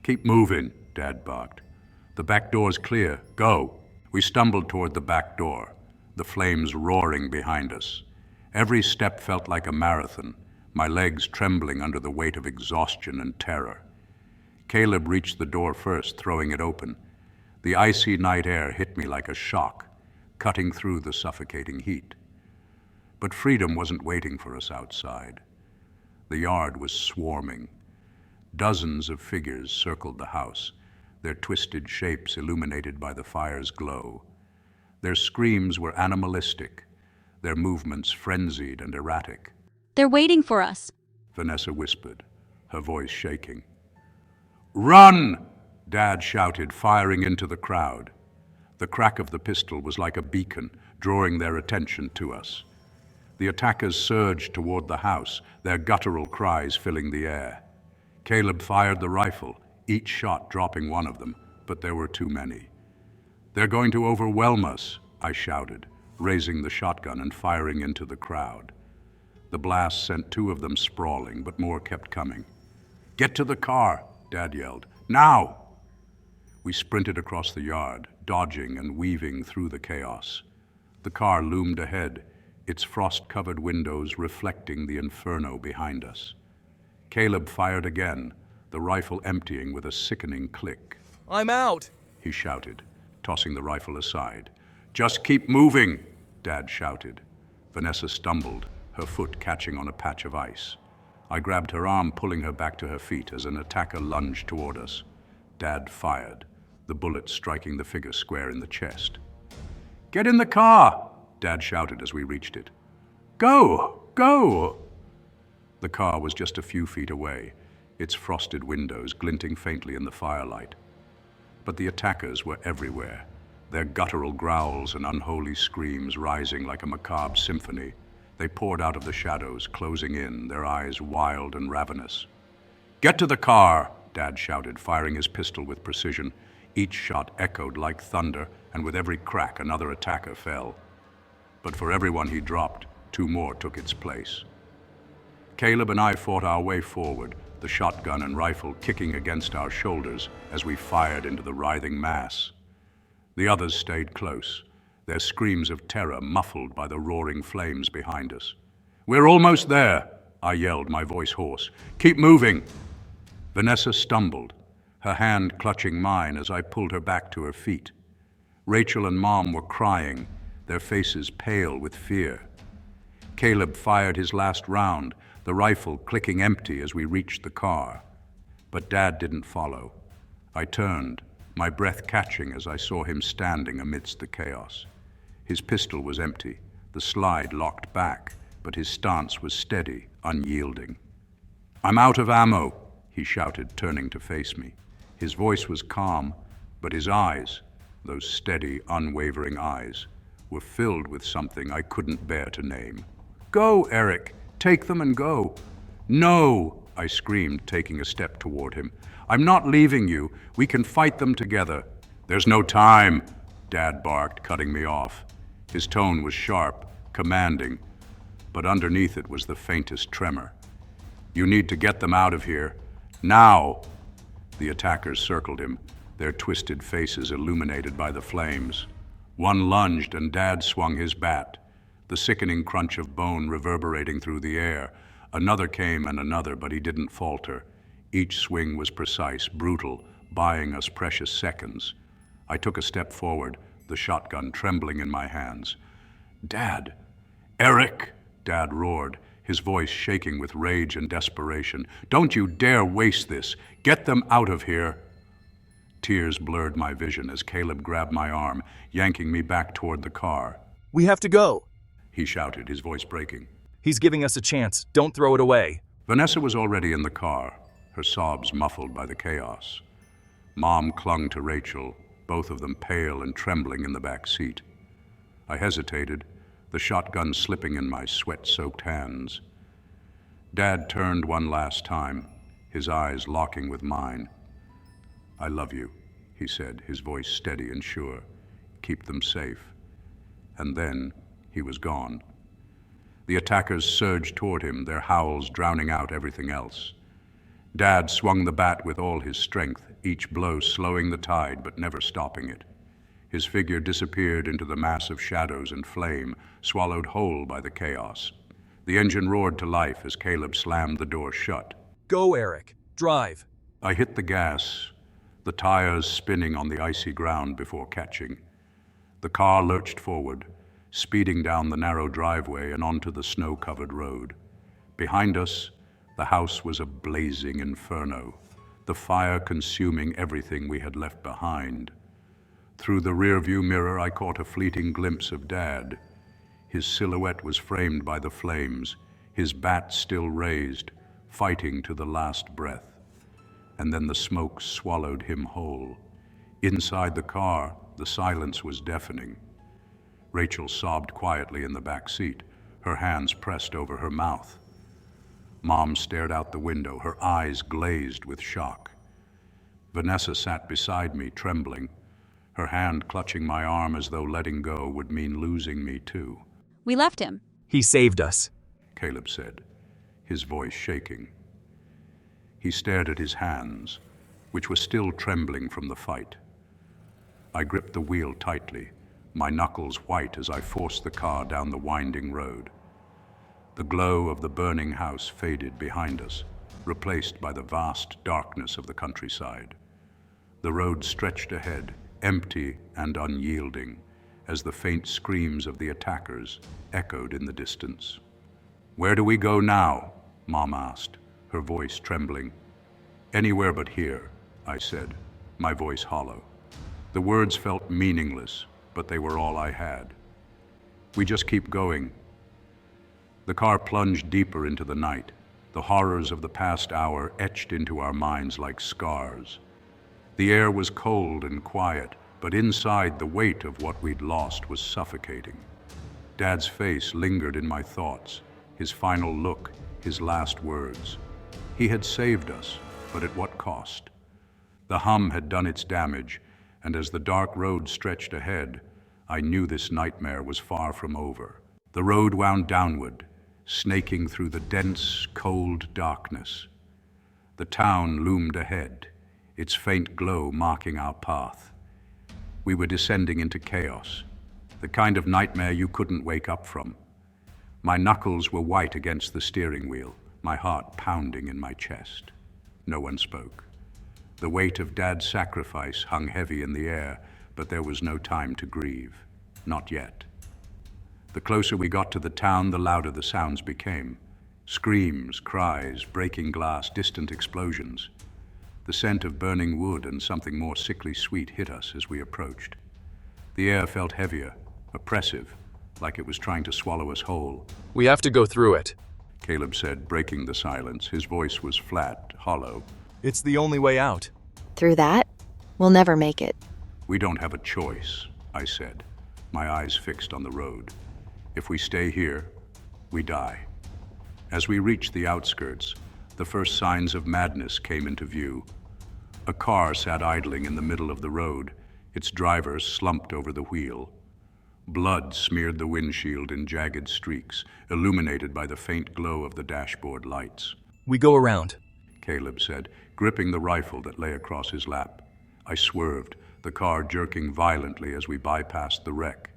"Keep moving," Dad barked. "The back door's clear. Go." We stumbled toward the back door, the flames roaring behind us. Every step felt like a marathon, my legs trembling under the weight of exhaustion and terror. Caleb reached the door first, throwing it open. The icy night air hit me like a shock, cutting through the suffocating heat. But freedom wasn't waiting for us outside. The yard was swarming. Dozens of figures circled the house, their twisted shapes illuminated by the fire's glow. Their screams were animalistic, their movements frenzied and erratic. They're waiting for us. Vanessa whispered, her voice shaking. Run! Dad shouted, firing into the crowd. The crack of the pistol was like a beacon, drawing their attention to us. The attackers surged toward the house, their guttural cries filling the air. Caleb fired the rifle, each shot dropping one of them, but there were too many. They're going to overwhelm us, I shouted, raising the shotgun and firing into the crowd. The blast sent two of them sprawling, but more kept coming. Get to the car, Dad yelled. Now! We sprinted across the yard, dodging and weaving through the chaos. The car loomed ahead, its frost-covered windows reflecting the inferno behind us. Caleb fired again, the rifle emptying with a sickening click. I'm out, He shouted, tossing the rifle aside. Just keep moving, Dad shouted. Vanessa stumbled, her foot catching on a patch of ice. I grabbed her arm, pulling her back to her feet as an attacker lunged toward us. Dad fired, the bullet striking the figure square in the chest. Get in the car, Dad shouted as we reached it. Go! Go! The car was just a few feet away, its frosted windows glinting faintly in the firelight. But the attackers were everywhere, their guttural growls and unholy screams rising like a macabre symphony. They poured out of the shadows, closing in, their eyes wild and ravenous. Get to the car, Dad shouted, firing his pistol with precision. Each shot echoed like thunder, and with every crack, another attacker fell. But for every one he dropped, two more took its place. Caleb and I fought our way forward, the shotgun and rifle kicking against our shoulders as we fired into the writhing mass. The others stayed close, their screams of terror muffled by the roaring flames behind us. We're almost there, I yelled, my voice hoarse. Keep moving. Vanessa stumbled, her hand clutching mine as I pulled her back to her feet. Rachel and Mom were crying, their faces pale with fear. Caleb fired his last round, the rifle clicking empty as we reached the car. But Dad didn't follow. I turned, my breath catching as I saw him standing amidst the chaos. His pistol was empty, the slide locked back, but his stance was steady, unyielding. I'm out of ammo, he shouted, turning to face me. His voice was calm, but his eyes, those steady, unwavering eyes, were filled with something I couldn't bear to name. Go, Eric, take them and go. No, I screamed, taking a step toward him. I'm not leaving you. We can fight them together. There's no time, Dad barked, cutting me off. His tone was sharp, commanding, but underneath it was the faintest tremor. You need to get them out of here. Now! The attackers circled him, their twisted faces illuminated by the flames. One lunged and Dad swung his bat, the sickening crunch of bone reverberating through the air. Another came and another, but he didn't falter. Each swing was precise, brutal, buying us precious seconds. I took a step forward, the shotgun trembling in my hands. Dad! Eric! Dad roared, his voice shaking with rage and desperation. Don't you dare waste this! Get them out of here! Tears blurred my vision as Caleb grabbed my arm, yanking me back toward the car. We have to go, He shouted, his voice breaking. He's giving us a chance. Don't throw it away. Vanessa was already in the car, her sobs muffled by the chaos. Mom clung to Rachel, both of them pale and trembling in the back seat. I hesitated, the shotgun slipping in my sweat-soaked hands. Dad turned one last time, his eyes locking with mine. I love you, he said, his voice steady and sure. Keep them safe. And then he was gone. The attackers surged toward him, their howls drowning out everything else. Dad swung the bat with all his strength, each blow slowing the tide but never stopping it. His figure disappeared into the mass of shadows and flame, swallowed whole by the chaos. The engine roared to life as Caleb slammed the door shut. Go, Eric. Drive. I hit the gas, the tires spinning on the icy ground before catching. The car lurched forward, speeding down the narrow driveway and onto the snow-covered road. Behind us, the house was a blazing inferno, the fire consuming everything we had left behind. Through the rearview mirror, I caught a fleeting glimpse of Dad. His silhouette was framed by the flames, his bat still raised, fighting to the last breath. And then the smoke swallowed him whole. Inside the car, the silence was deafening. Rachel sobbed quietly in the back seat, her hands pressed over her mouth. Mom stared out the window, her eyes glazed with shock. Vanessa sat beside me, trembling, her hand clutching my arm as though letting go would mean losing me too. We left him. He saved us. Caleb said, his voice shaking. He stared at his hands, which were still trembling from the fight. I gripped the wheel tightly, my knuckles white as I forced the car down the winding road. The glow of the burning house faded behind us, replaced by the vast darkness of the countryside. The road stretched ahead, empty and unyielding, as the faint screams of the attackers echoed in the distance. "Where do we go now?" Mom asked, her voice trembling. "Anywhere but here," I said, my voice hollow. The words felt meaningless, but they were all I had. "We just keep going." The car plunged deeper into the night, the horrors of the past hour etched into our minds like scars. The air was cold and quiet, but inside the weight of what we'd lost was suffocating. Dad's face lingered in my thoughts, his final look, his last words. He had saved us, but at what cost? The hum had done its damage, and as the dark road stretched ahead, I knew this nightmare was far from over. The road wound downward, snaking through the dense, cold darkness. The town loomed ahead, its faint glow marking our path. We were descending into chaos, the kind of nightmare you couldn't wake up from. My knuckles were white against the steering wheel, my heart pounding in my chest. No one spoke. The weight of Dad's sacrifice hung heavy in the air, but there was no time to grieve. Not yet. The closer we got to the town, the louder the sounds became. Screams, cries, breaking glass, distant explosions. The scent of burning wood and something more sickly sweet hit us as we approached. The air felt heavier, oppressive, like it was trying to swallow us whole. We have to go through it. Caleb said, breaking the silence. His voice was flat, hollow. It's the only way out. Through that? We'll never make it. "We don't have a choice," I said, my eyes fixed on the road. "If we stay here, we die." As we reached the outskirts, the first signs of madness came into view. A car sat idling in the middle of the road, its driver slumped over the wheel. Blood smeared the windshield in jagged streaks, illuminated by the faint glow of the dashboard lights. We go around. Caleb said, gripping the rifle that lay across his lap. I swerved, the car jerking violently as we bypassed the wreck.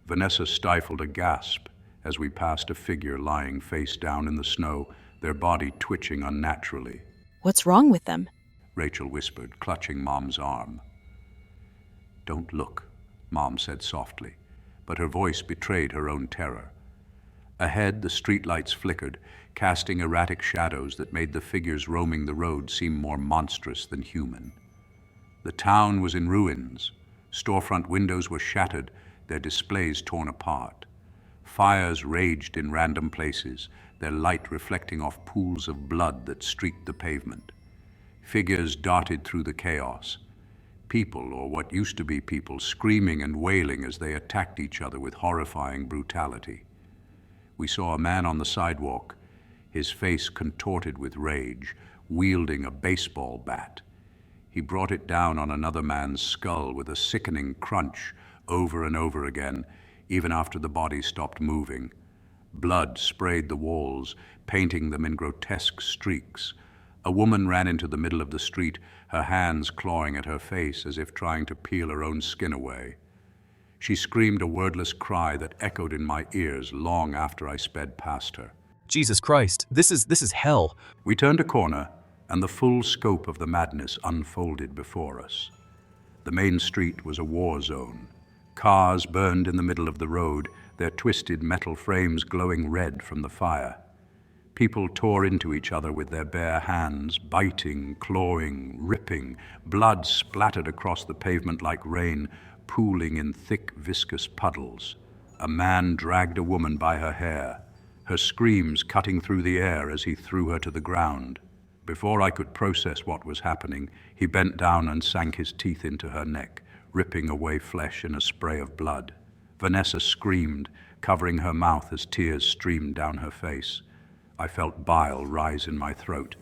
Vanessa stifled a gasp as we passed a figure lying face down in the snow, their body twitching unnaturally. What's wrong with them? Rachel whispered, clutching Mom's arm. "Don't look," Mom said softly, but her voice betrayed her own terror. Ahead, the streetlights flickered, casting erratic shadows that made the figures roaming the road seem more monstrous than human. The town was in ruins. Storefront windows were shattered, their displays torn apart. Fires raged in random places, their light reflecting off pools of blood that streaked the pavement. Figures darted through the chaos. People, or what used to be people, screaming and wailing as they attacked each other with horrifying brutality. We saw a man on the sidewalk, his face contorted with rage, wielding a baseball bat. He brought it down on another man's skull with a sickening crunch over and over again, even after the body stopped moving. Blood sprayed the walls, painting them in grotesque streaks. A woman ran into the middle of the street, her hands clawing at her face as if trying to peel her own skin away. She screamed a wordless cry that echoed in my ears long after I sped past her. Jesus Christ, this is hell. We turned a corner, and the full scope of the madness unfolded before us. The main street was a war zone. Cars burned in the middle of the road, their twisted metal frames glowing red from the fire. People tore into each other with their bare hands, biting, clawing, ripping. Blood splattered across the pavement like rain, pooling in thick, viscous puddles. A man dragged a woman by her hair. her screams cutting through the air as he threw her to the ground. Before I could process what was happening, he bent down and sank his teeth into her neck, ripping away flesh in a spray of blood. Vanessa screamed, covering her mouth as tears streamed down her face. I felt bile rise in my throat,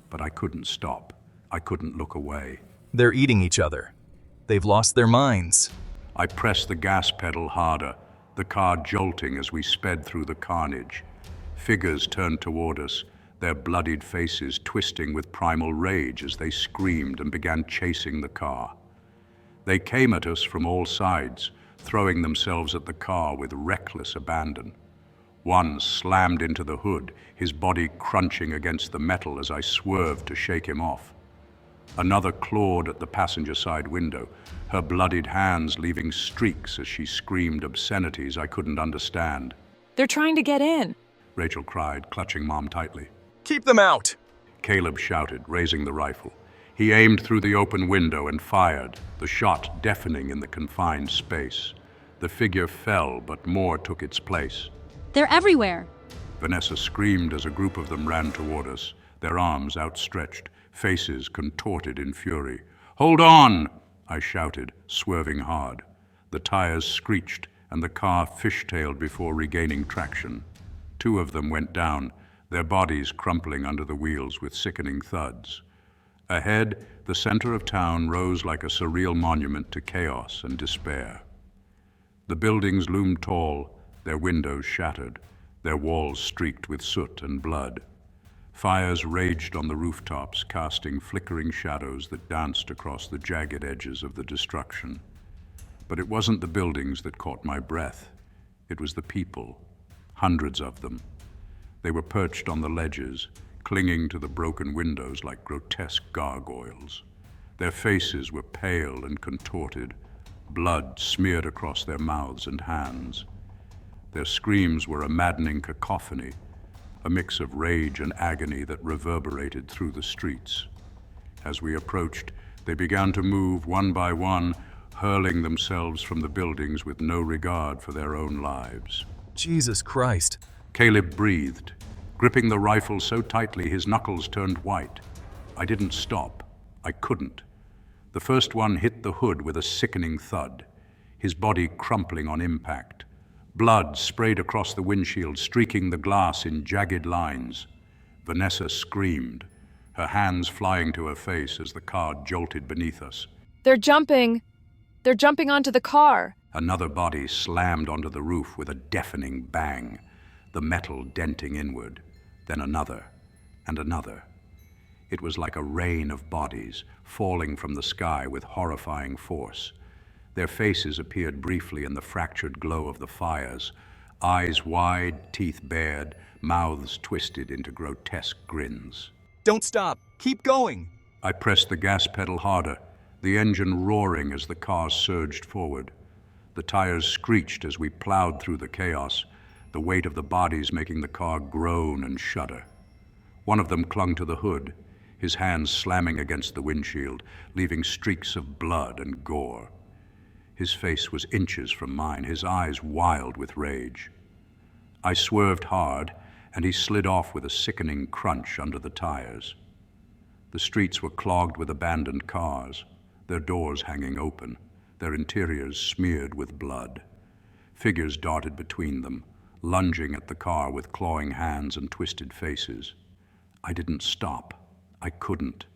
but I couldn't stop. I couldn't look away. They're eating each other. They've lost their minds. I pressed the gas pedal harder, the car jolting as we sped through the carnage. Figures turned toward us, their bloodied faces twisting with primal rage as they screamed and began chasing the car. They came at us from all sides, throwing themselves at the car with reckless abandon. One slammed into the hood, his body crunching against the metal as I swerved to shake him off. Another clawed at the passenger side window, her bloodied hands leaving streaks as she screamed obscenities I couldn't understand. They're trying to get in. Rachel cried, clutching Mom tightly. Keep them out! Caleb shouted, raising the rifle. He aimed through the open window and fired, the shot deafening in the confined space. The figure fell, but more took its place. They're everywhere. Vanessa screamed as a group of them ran toward us, their arms outstretched, faces contorted in fury. "Hold on!" I shouted, swerving hard. The tires screeched, and the car fishtailed before regaining traction. Two of them went down, their bodies crumpling under the wheels with sickening thuds. Ahead, the center of town rose like a surreal monument to chaos and despair. The buildings loomed tall, their windows shattered, their walls streaked with soot and blood. Fires raged on the rooftops, casting flickering shadows that danced across the jagged edges of the destruction. But it wasn't the buildings that caught my breath. It was the people, hundreds of them. They were perched on the ledges, clinging to the broken windows like grotesque gargoyles. Their faces were pale and contorted, blood smeared across their mouths and hands. Their screams were a maddening cacophony, a mix of rage and agony that reverberated through the streets. As we approached, they began to move one by one, hurling themselves from the buildings with no regard for their own lives. Jesus Christ. Caleb breathed, gripping the rifle so tightly his knuckles turned white. I didn't stop. I couldn't. The first one hit the hood with a sickening thud, his body crumpling on impact. Blood sprayed across the windshield, streaking the glass in jagged lines. Vanessa screamed, her hands flying to her face as the car jolted beneath us. They're jumping. They're jumping onto the car. Another body slammed onto the roof with a deafening bang, the metal denting inward. Then another, and another. It was like a rain of bodies, falling from the sky with horrifying force. Their faces appeared briefly in the fractured glow of the fires, eyes wide, teeth bared, mouths twisted into grotesque grins. Don't stop. Keep going. I pressed the gas pedal harder, the engine roaring as the car surged forward. The tires screeched as we plowed through the chaos, the weight of the bodies making the car groan and shudder. One of them clung to the hood, his hands slamming against the windshield, leaving streaks of blood and gore. His face was inches from mine, his eyes wild with rage. I swerved hard, and he slid off with a sickening crunch under the tires. The streets were clogged with abandoned cars, their doors hanging open, their interiors smeared with blood. Figures darted between them, lunging at the car with clawing hands and twisted faces. I didn't stop. I couldn't.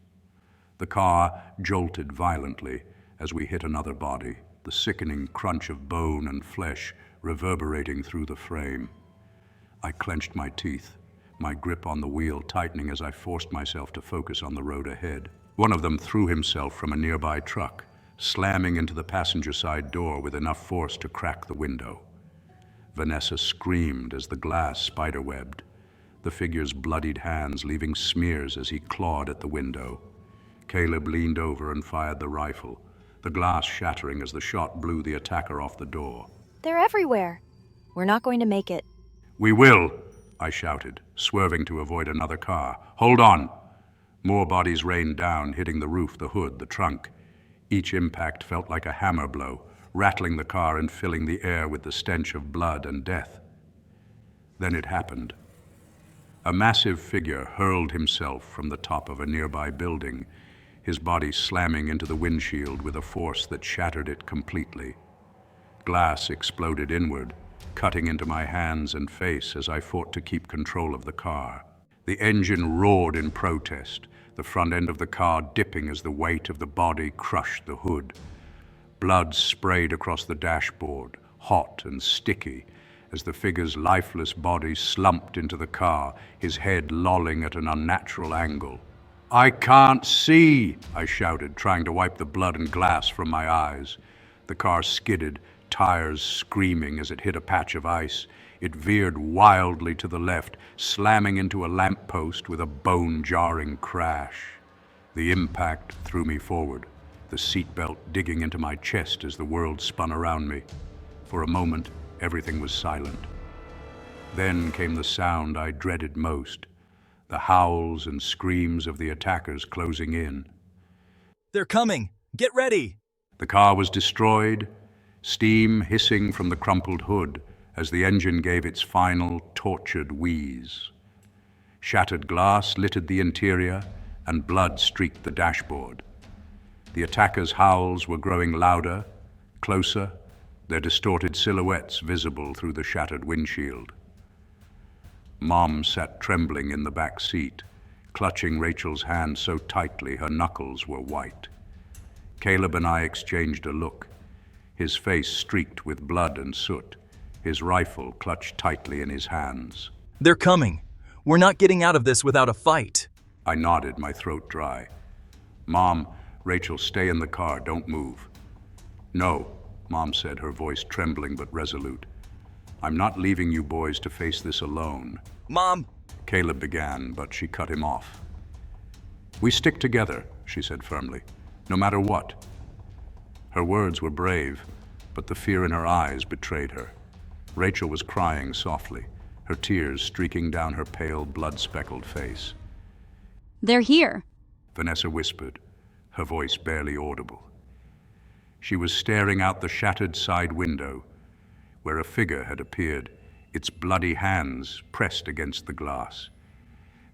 The car jolted violently as we hit another body, the sickening crunch of bone and flesh reverberating through the frame. I clenched my teeth, my grip on the wheel tightening as I forced myself to focus on the road ahead. One of them threw himself from a nearby truck, slamming into the passenger side door with enough force to crack the window. Vanessa screamed as the glass spiderwebbed, the figure's bloodied hands leaving smears as he clawed at the window. Caleb leaned over and fired the rifle, the glass shattering as the shot blew the attacker off the door. They're everywhere. We're not going to make it. "We will," I shouted, swerving to avoid another car. "Hold on." More bodies rained down, hitting the roof, the hood, the trunk. Each impact felt like a hammer blow, rattling the car and filling the air with the stench of blood and death. Then it happened. A massive figure hurled himself from the top of a nearby building, his body slamming into the windshield with a force that shattered it completely. Glass exploded inward, cutting into my hands and face as I fought to keep control of the car. The engine roared in protest, the front end of the car dipping as the weight of the body crushed the hood. Blood sprayed across the dashboard, hot and sticky, as the figure's lifeless body slumped into the car, his head lolling at an unnatural angle. "I can't see!" I shouted, trying to wipe the blood and glass from my eyes. The car skidded, tires screaming as it hit a patch of ice. It veered wildly to the left, slamming into a lamppost with a bone-jarring crash. The impact threw me forward, the seatbelt digging into my chest as the world spun around me. For a moment, everything was silent. Then came the sound I dreaded most, the howls and screams of the attackers closing in. They're coming! Get ready! The car was destroyed, steam hissing from the crumpled hood as the engine gave its final, tortured wheeze. Shattered glass littered the interior, and blood streaked the dashboard. The attackers' howls were growing louder, closer, their distorted silhouettes visible through the shattered windshield. Mom sat trembling in the back seat, clutching Rachel's hand so tightly her knuckles were white. Caleb and I exchanged a look, his face streaked with blood and soot, his rifle clutched tightly in his hands. They're coming! We're not getting out of this without a fight! I nodded, my throat dry. "Mom, Rachel, stay in the car, don't move." "No," Mom said, her voice trembling but resolute. "I'm not leaving you boys to face this alone." Mom! Caleb began, but she cut him off. "We stick together," she said firmly, "no matter what." Her words were brave, but the fear in her eyes betrayed her. Rachel was crying softly, her tears streaking down her pale, blood-speckled face. They're here. Vanessa whispered, her voice barely audible. She was staring out the shattered side window, where a figure had appeared, its bloody hands pressed against the glass.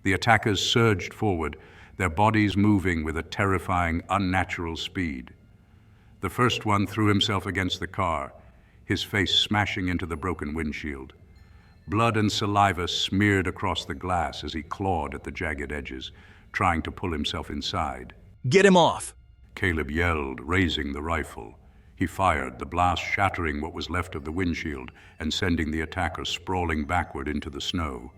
The attackers surged forward, their bodies moving with a terrifying, unnatural speed. The first one threw himself against the car, his face smashing into the broken windshield. Blood and saliva smeared across the glass as he clawed at the jagged edges, trying to pull himself inside. Get him off! Caleb yelled, raising the rifle. He fired, the blast shattering what was left of the windshield and sending the attacker sprawling backward into the snow.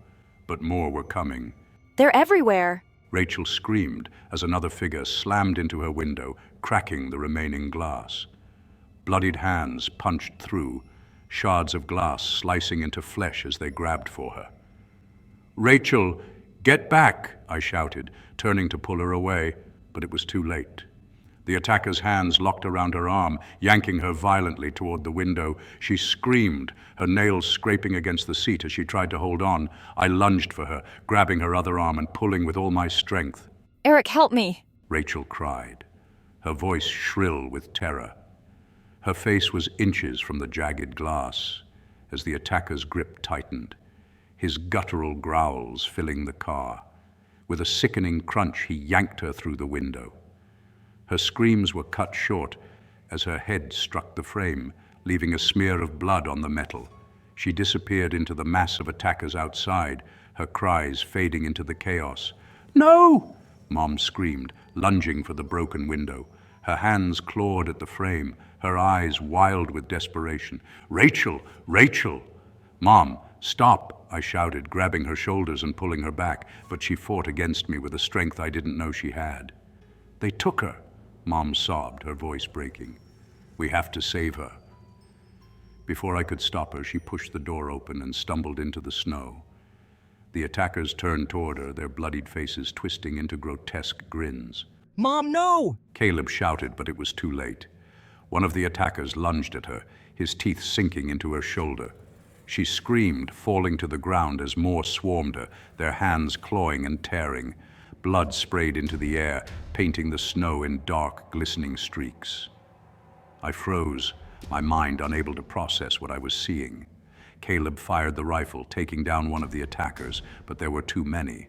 But more were coming. They're everywhere. Rachel screamed as another figure slammed into her window, cracking the remaining glass. Bloodied hands punched through, shards of glass slicing into flesh as they grabbed for her. "Rachel, get back!" I shouted, turning to pull her away, but it was too late. The attacker's hands locked around her arm, yanking her violently toward the window. She screamed, her nails scraping against the seat as she tried to hold on. I lunged for her, grabbing her other arm and pulling with all my strength. Eric, help me! Rachel cried, her voice shrill with terror. Her face was inches from the jagged glass as the attacker's grip tightened, his guttural growls filling the car. With a sickening crunch, he yanked her through the window. Her screams were cut short as her head struck the frame, leaving a smear of blood on the metal. She disappeared into the mass of attackers outside, her cries fading into the chaos. "No!" Mom screamed, lunging for the broken window. Her hands clawed at the frame, her eyes wild with desperation. "Rachel! Rachel!" "Mom, stop!" I shouted, grabbing her shoulders and pulling her back, but she fought against me with a strength I didn't know she had. "They took her," Mom sobbed, her voice breaking. "We have to save her." Before I could stop her, she pushed the door open and stumbled into the snow. The attackers turned toward her, their bloodied faces twisting into grotesque grins. Mom, no! Caleb shouted, but it was too late. One of the attackers lunged at her, his teeth sinking into her shoulder. She screamed, falling to the ground as more swarmed her, their hands clawing and tearing. Blood sprayed into the air, painting the snow in dark, glistening streaks. I froze, my mind unable to process what I was seeing. Caleb fired the rifle, taking down one of the attackers, but there were too many.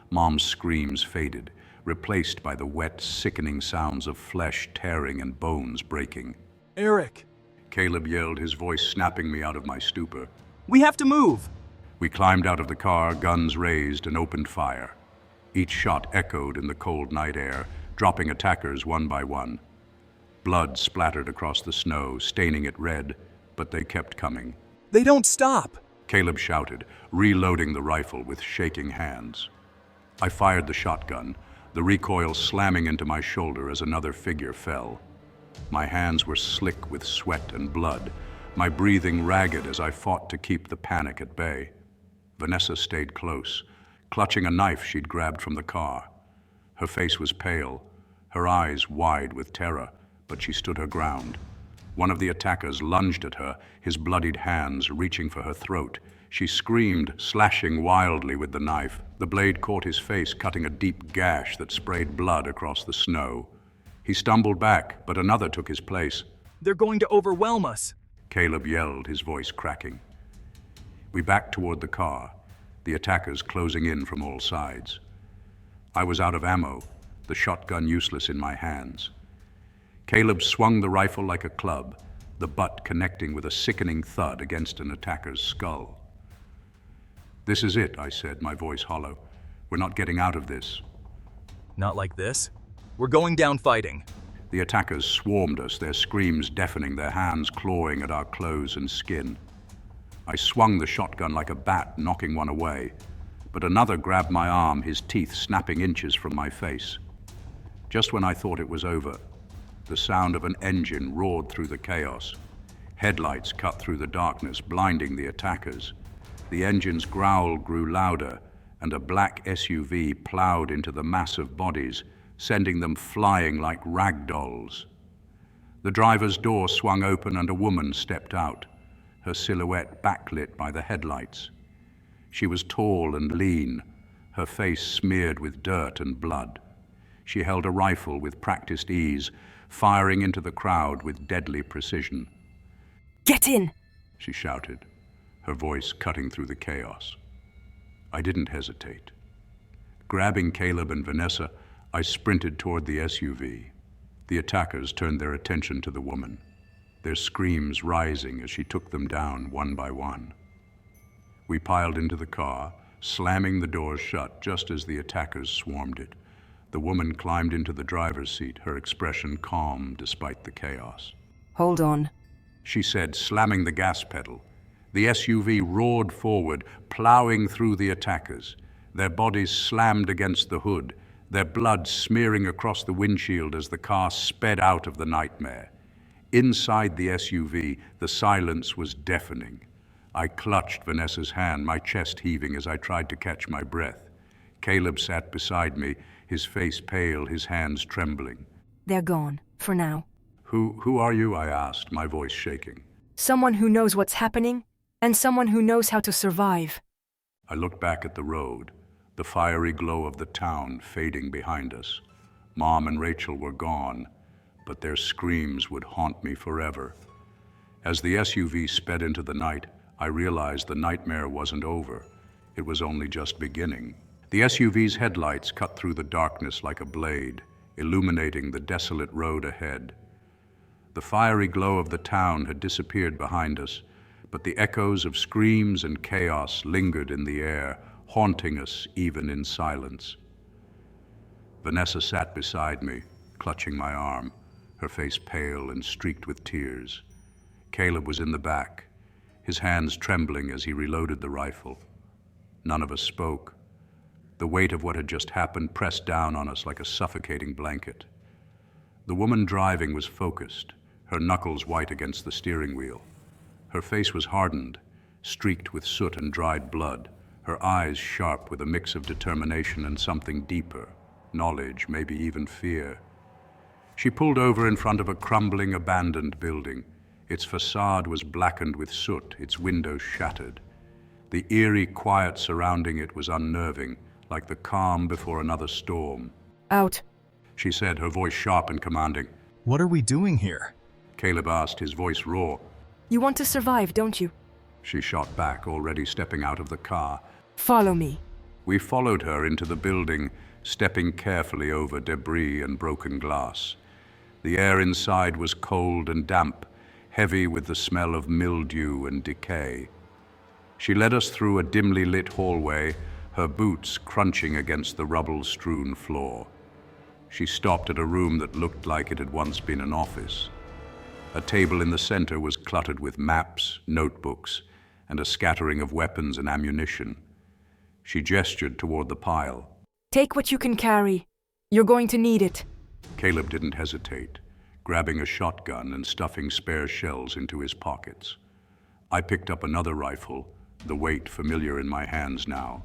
Mom's screams faded, replaced by the wet, sickening sounds of flesh tearing and bones breaking. Eric, Caleb yelled, his voice snapping me out of my stupor. we have to move. We climbed out of the car, guns raised, and opened fire. Each shot echoed in the cold night air, dropping attackers one by one. Blood splattered across the snow, staining it red, but they kept coming. They don't stop. Caleb shouted, reloading the rifle with shaking hands. I fired the shotgun, the recoil slamming into my shoulder as another figure fell. My hands were slick with sweat and blood, my breathing ragged as I fought to keep the panic at bay. Vanessa stayed close, clutching a knife she'd grabbed from the car. Her face was pale, her eyes wide with terror, but she stood her ground. One of the attackers lunged at her, his bloodied hands reaching for her throat. She screamed, slashing wildly with the knife. The blade caught his face, cutting a deep gash that sprayed blood across the snow. He stumbled back, but another took his place. They're going to overwhelm us. Caleb yelled, his voice cracking. We backed toward the car, the attackers closing in from all sides. I was out of ammo, the shotgun useless in my hands. Caleb swung the rifle like a club, the butt connecting with a sickening thud against an attacker's skull. "This is it," I said, my voice hollow. "We're not getting out of this." Not like this. We're going down fighting. The attackers swarmed us, their screams deafening, their hands clawing at our clothes and skin. I swung the shotgun like a bat, knocking one away, but another grabbed my arm, his teeth snapping inches from my face. Just when I thought it was over, the sound of an engine roared through the chaos. Headlights cut through the darkness, blinding the attackers. The engine's growl grew louder, and a black SUV plowed into the massive bodies, sending them flying like rag dolls. The driver's door swung open and a woman stepped out, her silhouette backlit by the headlights. She was tall and lean, her face smeared with dirt and blood. She held a rifle with practiced ease, firing into the crowd with deadly precision. "Get in!" she shouted, her voice cutting through the chaos. I didn't hesitate. Grabbing Caleb and Vanessa, I sprinted toward the SUV. The attackers turned their attention to the woman, their screams rising as she took them down one by one. We piled into the car, slamming the doors shut just as the attackers swarmed it. The woman climbed into the driver's seat, her expression calm despite the chaos. "Hold on," she said, slamming the gas pedal. The SUV roared forward, plowing through the attackers. Their bodies slammed against the hood, their blood smearing across the windshield as the car sped out of the nightmare. Inside the SUV, the silence was deafening. I clutched Vanessa's hand, my chest heaving as I tried to catch my breath. Caleb sat beside me, his face pale, his hands trembling. "They're gone, for now." Who are you?" I asked, my voice shaking. "Someone who knows what's happening, and someone who knows how to survive." I looked back at the road, the fiery glow of the town fading behind us. Mom and Rachel were gone, but their screams would haunt me forever. As the SUV sped into the night, I realized the nightmare wasn't over. It was only just beginning. The SUV's headlights cut through the darkness like a blade, illuminating the desolate road ahead. The fiery glow of the town had disappeared behind us, but the echoes of screams and chaos lingered in the air, haunting us even in silence. Vanessa sat beside me, clutching my arm, her face pale and streaked with tears. Caleb was in the back, his hands trembling as he reloaded the rifle. None of us spoke. The weight of what had just happened pressed down on us like a suffocating blanket. The woman driving was focused, her knuckles white against the steering wheel. Her face was hardened, streaked with soot and dried blood, her eyes sharp with a mix of determination and something deeper, knowledge, maybe even fear. She pulled over in front of a crumbling, abandoned building. Its facade was blackened with soot, its windows shattered. The eerie quiet surrounding it was unnerving, like the calm before another storm. "Out," she said, her voice sharp and commanding. What are we doing here? Caleb asked, his voice raw. "You want to survive, don't you?" she shot back, already stepping out of the car. Follow me. We followed her into the building, stepping carefully over debris and broken glass. The air inside was cold and damp, heavy with the smell of mildew and decay. She led us through a dimly lit hallway, her boots crunching against the rubble-strewn floor. She stopped at a room that looked like it had once been an office. A table in the center was cluttered with maps, notebooks, and a scattering of weapons and ammunition. She gestured toward the pile. Take what you can carry. You're going to need it. Caleb didn't hesitate, grabbing a shotgun and stuffing spare shells into his pockets. I picked up another rifle, the weight familiar in my hands now,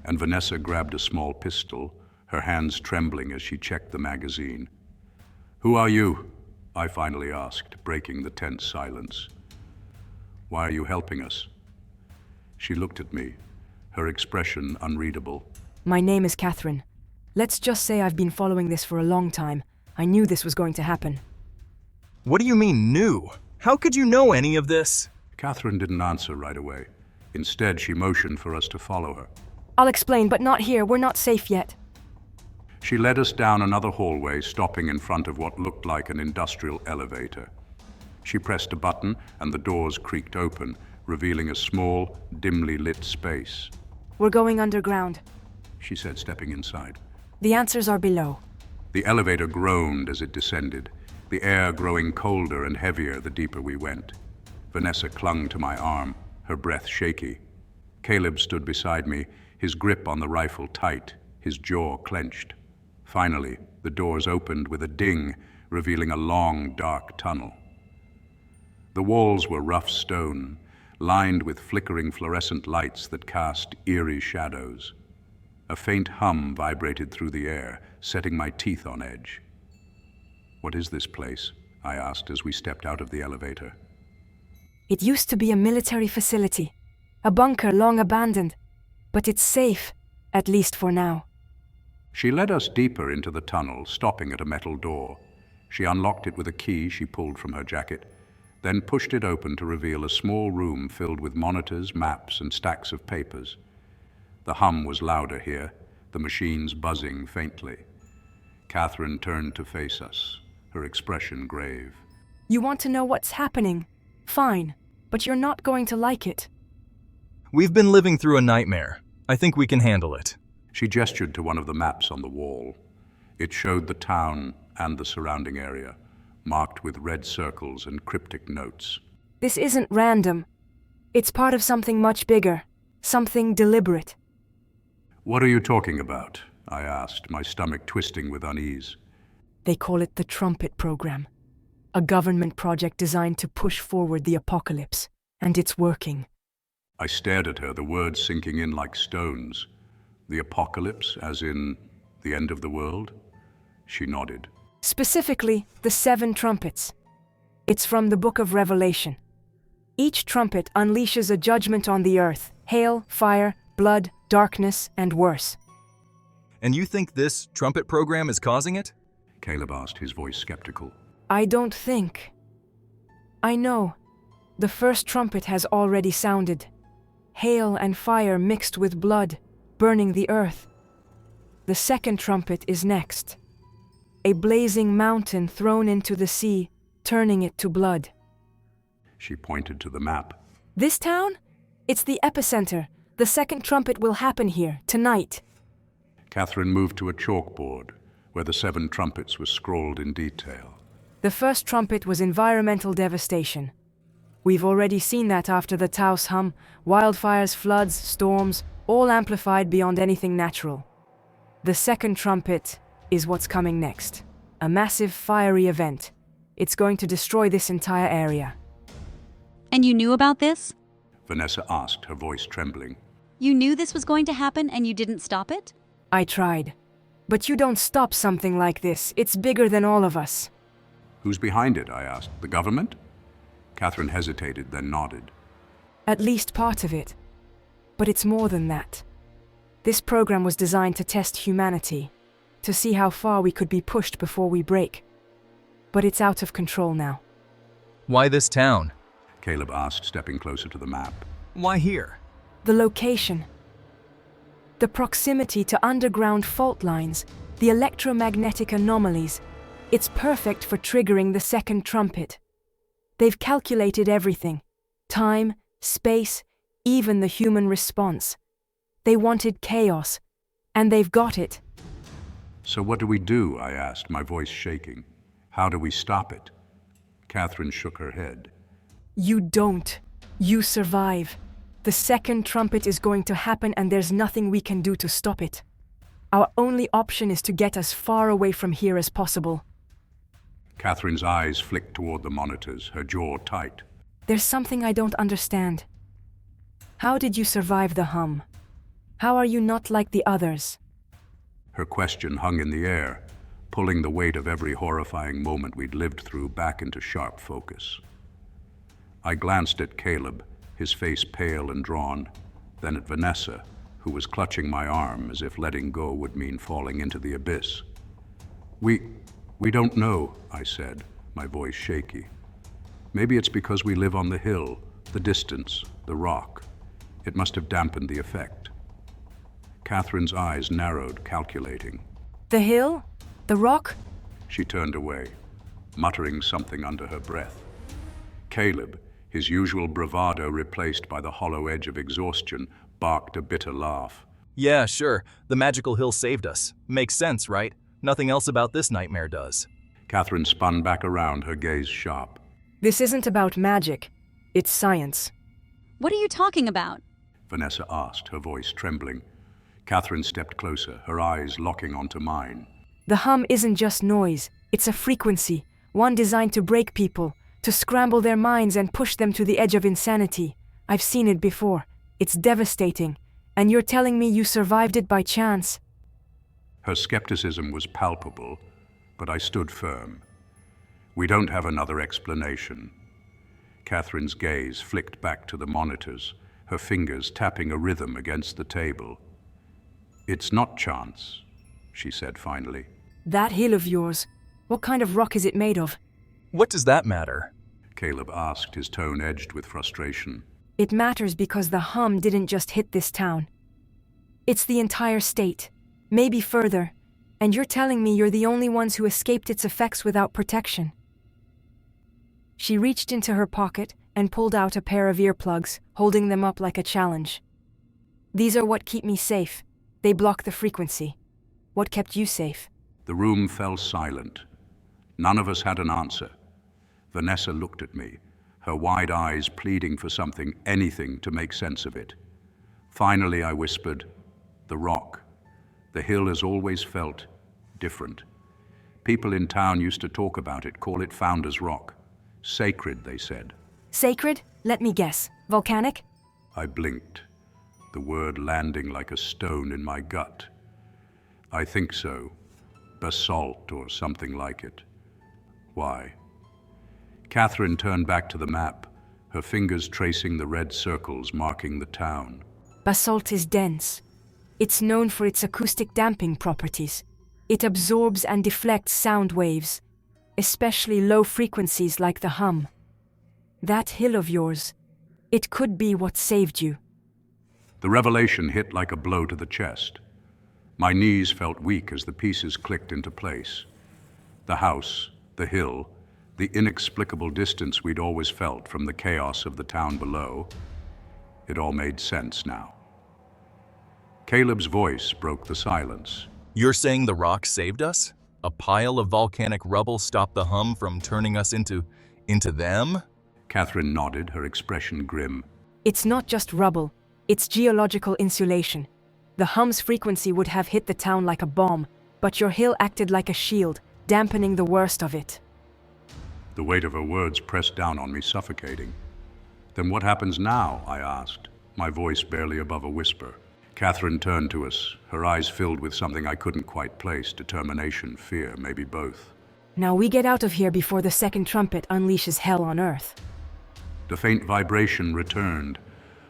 and Vanessa grabbed a small pistol, her hands trembling as she checked the magazine. "Who are you?" I finally asked, breaking the tense silence. "Why are you helping us?" She looked at me, her expression unreadable. My name is Catherine. Let's just say I've been following this for a long time. I knew this was going to happen. What do you mean, new? How could you know any of this? Catherine didn't answer right away. Instead, she motioned for us to follow her. I'll explain, but not here. We're not safe yet. She led us down another hallway, stopping in front of what looked like an industrial elevator. She pressed a button, and the doors creaked open, revealing a small, dimly lit space. We're going underground. She said, stepping inside. The answers are below. The elevator groaned as it descended, the air growing colder and heavier the deeper we went. Vanessa clung to my arm, her breath shaky. Caleb stood beside me, his grip on the rifle tight, his jaw clenched. Finally, the doors opened with a ding, revealing a long, dark tunnel. The walls were rough stone, lined with flickering fluorescent lights that cast eerie shadows. A faint hum vibrated through the air, setting my teeth on edge. "What is this place?" I asked as we stepped out of the elevator. It used to be a military facility, a bunker long abandoned, but it's safe, at least for now. She led us deeper into the tunnel, stopping at a metal door. She unlocked it with a key she pulled from her jacket, then pushed it open to reveal a small room filled with monitors, maps, and stacks of papers. The hum was louder here, the machines buzzing faintly. Catherine turned to face us, her expression grave. You want to know what's happening? Fine, but you're not going to like it. We've been living through a nightmare. I think we can handle it. She gestured to one of the maps on the wall. It showed the town and the surrounding area, marked with red circles and cryptic notes. This isn't random. It's part of something much bigger, something deliberate. "What are you talking about?" I asked, my stomach twisting with unease. They call it the Trumpet program, a government project designed to push forward the apocalypse, and it's working. I stared at her, the words sinking in like stones. The apocalypse, as in the end of the world? She nodded. Specifically, the 7 trumpets. It's from the Book of Revelation. Each trumpet unleashes a judgment on the earth: hail, fire, blood, darkness, and worse. And you think this trumpet program is causing it? Caleb asked, his voice skeptical. I don't think. I know. The first trumpet has already sounded. Hail and fire mixed with blood, burning the earth. The second trumpet is next. A blazing mountain thrown into the sea, turning it to blood. She pointed to the map. This town? It's the epicenter. The second trumpet will happen here, tonight. Catherine moved to a chalkboard, where the 7 trumpets were scrawled in detail. The first trumpet was environmental devastation. We've already seen that after the Taos hum, wildfires, floods, storms, all amplified beyond anything natural. The second trumpet is what's coming next. A massive fiery event. It's going to destroy this entire area. And you knew about this? Vanessa asked, her voice trembling. You knew this was going to happen and you didn't stop it? I tried. But you don't stop something like this. It's bigger than all of us. Who's behind it? I asked. The government? Catherine hesitated, then nodded. At least part of it. But it's more than that. This program was designed to test humanity, to see how far we could be pushed before we break. But it's out of control now. Why this town? Caleb asked, stepping closer to the map. Why here? The location. The proximity to underground fault lines, the electromagnetic anomalies. It's perfect for triggering the second trumpet. They've calculated everything. Time, space, even the human response. They wanted chaos, and they've got it. So what do we do? I asked, my voice shaking. How do we stop it? Catherine shook her head. You don't. You survive. The second trumpet is going to happen and there's nothing we can do to stop it. Our only option is to get as far away from here as possible. Catherine's eyes flicked toward the monitors, her jaw tight. There's something I don't understand. How did you survive the hum? How are you not like the others? Her question hung in the air, pulling the weight of every horrifying moment we'd lived through back into sharp focus. I glanced at Caleb, his face pale and drawn, then at Vanessa, who was clutching my arm as if letting go would mean falling into the abyss. We don't know, I said, my voice shaky. Maybe it's because we live on the hill, the distance, the rock. It must have dampened the effect. Catherine's eyes narrowed, calculating. The hill? The rock? She turned away, muttering something under her breath. Caleb, his usual bravado replaced by the hollow edge of exhaustion, barked a bitter laugh. Yeah, sure. The magical hill saved us. Makes sense, right? Nothing else about this nightmare does. Catherine spun back around, her gaze sharp. This isn't about magic. It's science. What are you talking about? Vanessa asked, her voice trembling. Catherine stepped closer, her eyes locking onto mine. The hum isn't just noise. It's a frequency, one designed to break people, to scramble their minds and push them to the edge of insanity. I've seen it before. It's devastating. And you're telling me you survived it by chance? Her skepticism was palpable, but I stood firm. We don't have another explanation. Catherine's gaze flicked back to the monitors, her fingers tapping a rhythm against the table. It's not chance, she said finally. That hill of yours, what kind of rock is it made of? What does that matter? Caleb asked, his tone edged with frustration. It matters because the hum didn't just hit this town. It's the entire state, maybe further, and you're telling me you're the only ones who escaped its effects without protection. She reached into her pocket and pulled out a pair of earplugs, holding them up like a challenge. These are what keep me safe. They block the frequency. What kept you safe? The room fell silent. None of us had an answer. Vanessa looked at me, her wide eyes pleading for something, anything to make sense of it. Finally, I whispered, "The rock. The hill has always felt different. People in town used to talk about it, call it Founder's Rock. Sacred, they said." Sacred? Let me guess. Volcanic? I blinked, the word landing like a stone in my gut. I think so. Basalt or something like it. Why? Catherine turned back to the map, her fingers tracing the red circles marking the town. Basalt is dense. It's known for its acoustic damping properties. It absorbs and deflects sound waves, especially low frequencies like the hum. That hill of yours, it could be what saved you. The revelation hit like a blow to the chest. My knees felt weak as the pieces clicked into place. The house, the hill, the inexplicable distance we'd always felt from the chaos of the town below. It all made sense now. Caleb's voice broke the silence. You're saying the rock saved us? A pile of volcanic rubble stopped the hum from turning us into them? Catherine nodded, her expression grim. It's not just rubble. It's geological insulation. The hum's frequency would have hit the town like a bomb, but your hill acted like a shield, dampening the worst of it. The weight of her words pressed down on me, suffocating. Then what happens now? I asked, my voice barely above a whisper. Catherine turned to us, her eyes filled with something I couldn't quite place, determination, fear, maybe both. Now we get out of here before the second trumpet unleashes hell on Earth. The faint vibration returned,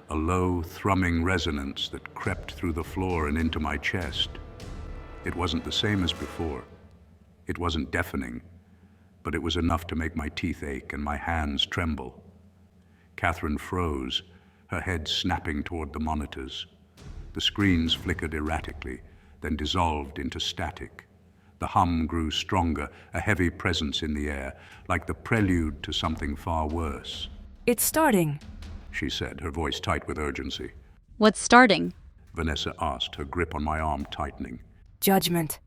a low, thrumming resonance that crept through the floor and into my chest. It wasn't the same as before. It wasn't deafening, but it was enough to make my teeth ache and my hands tremble. Catherine froze, her head snapping toward the monitors. The screens flickered erratically, then dissolved into static. The hum grew stronger, a heavy presence in the air, like the prelude to something far worse. It's starting. She said, her voice tight with urgency. What's starting? Vanessa asked, her grip on my arm tightening. Judgment.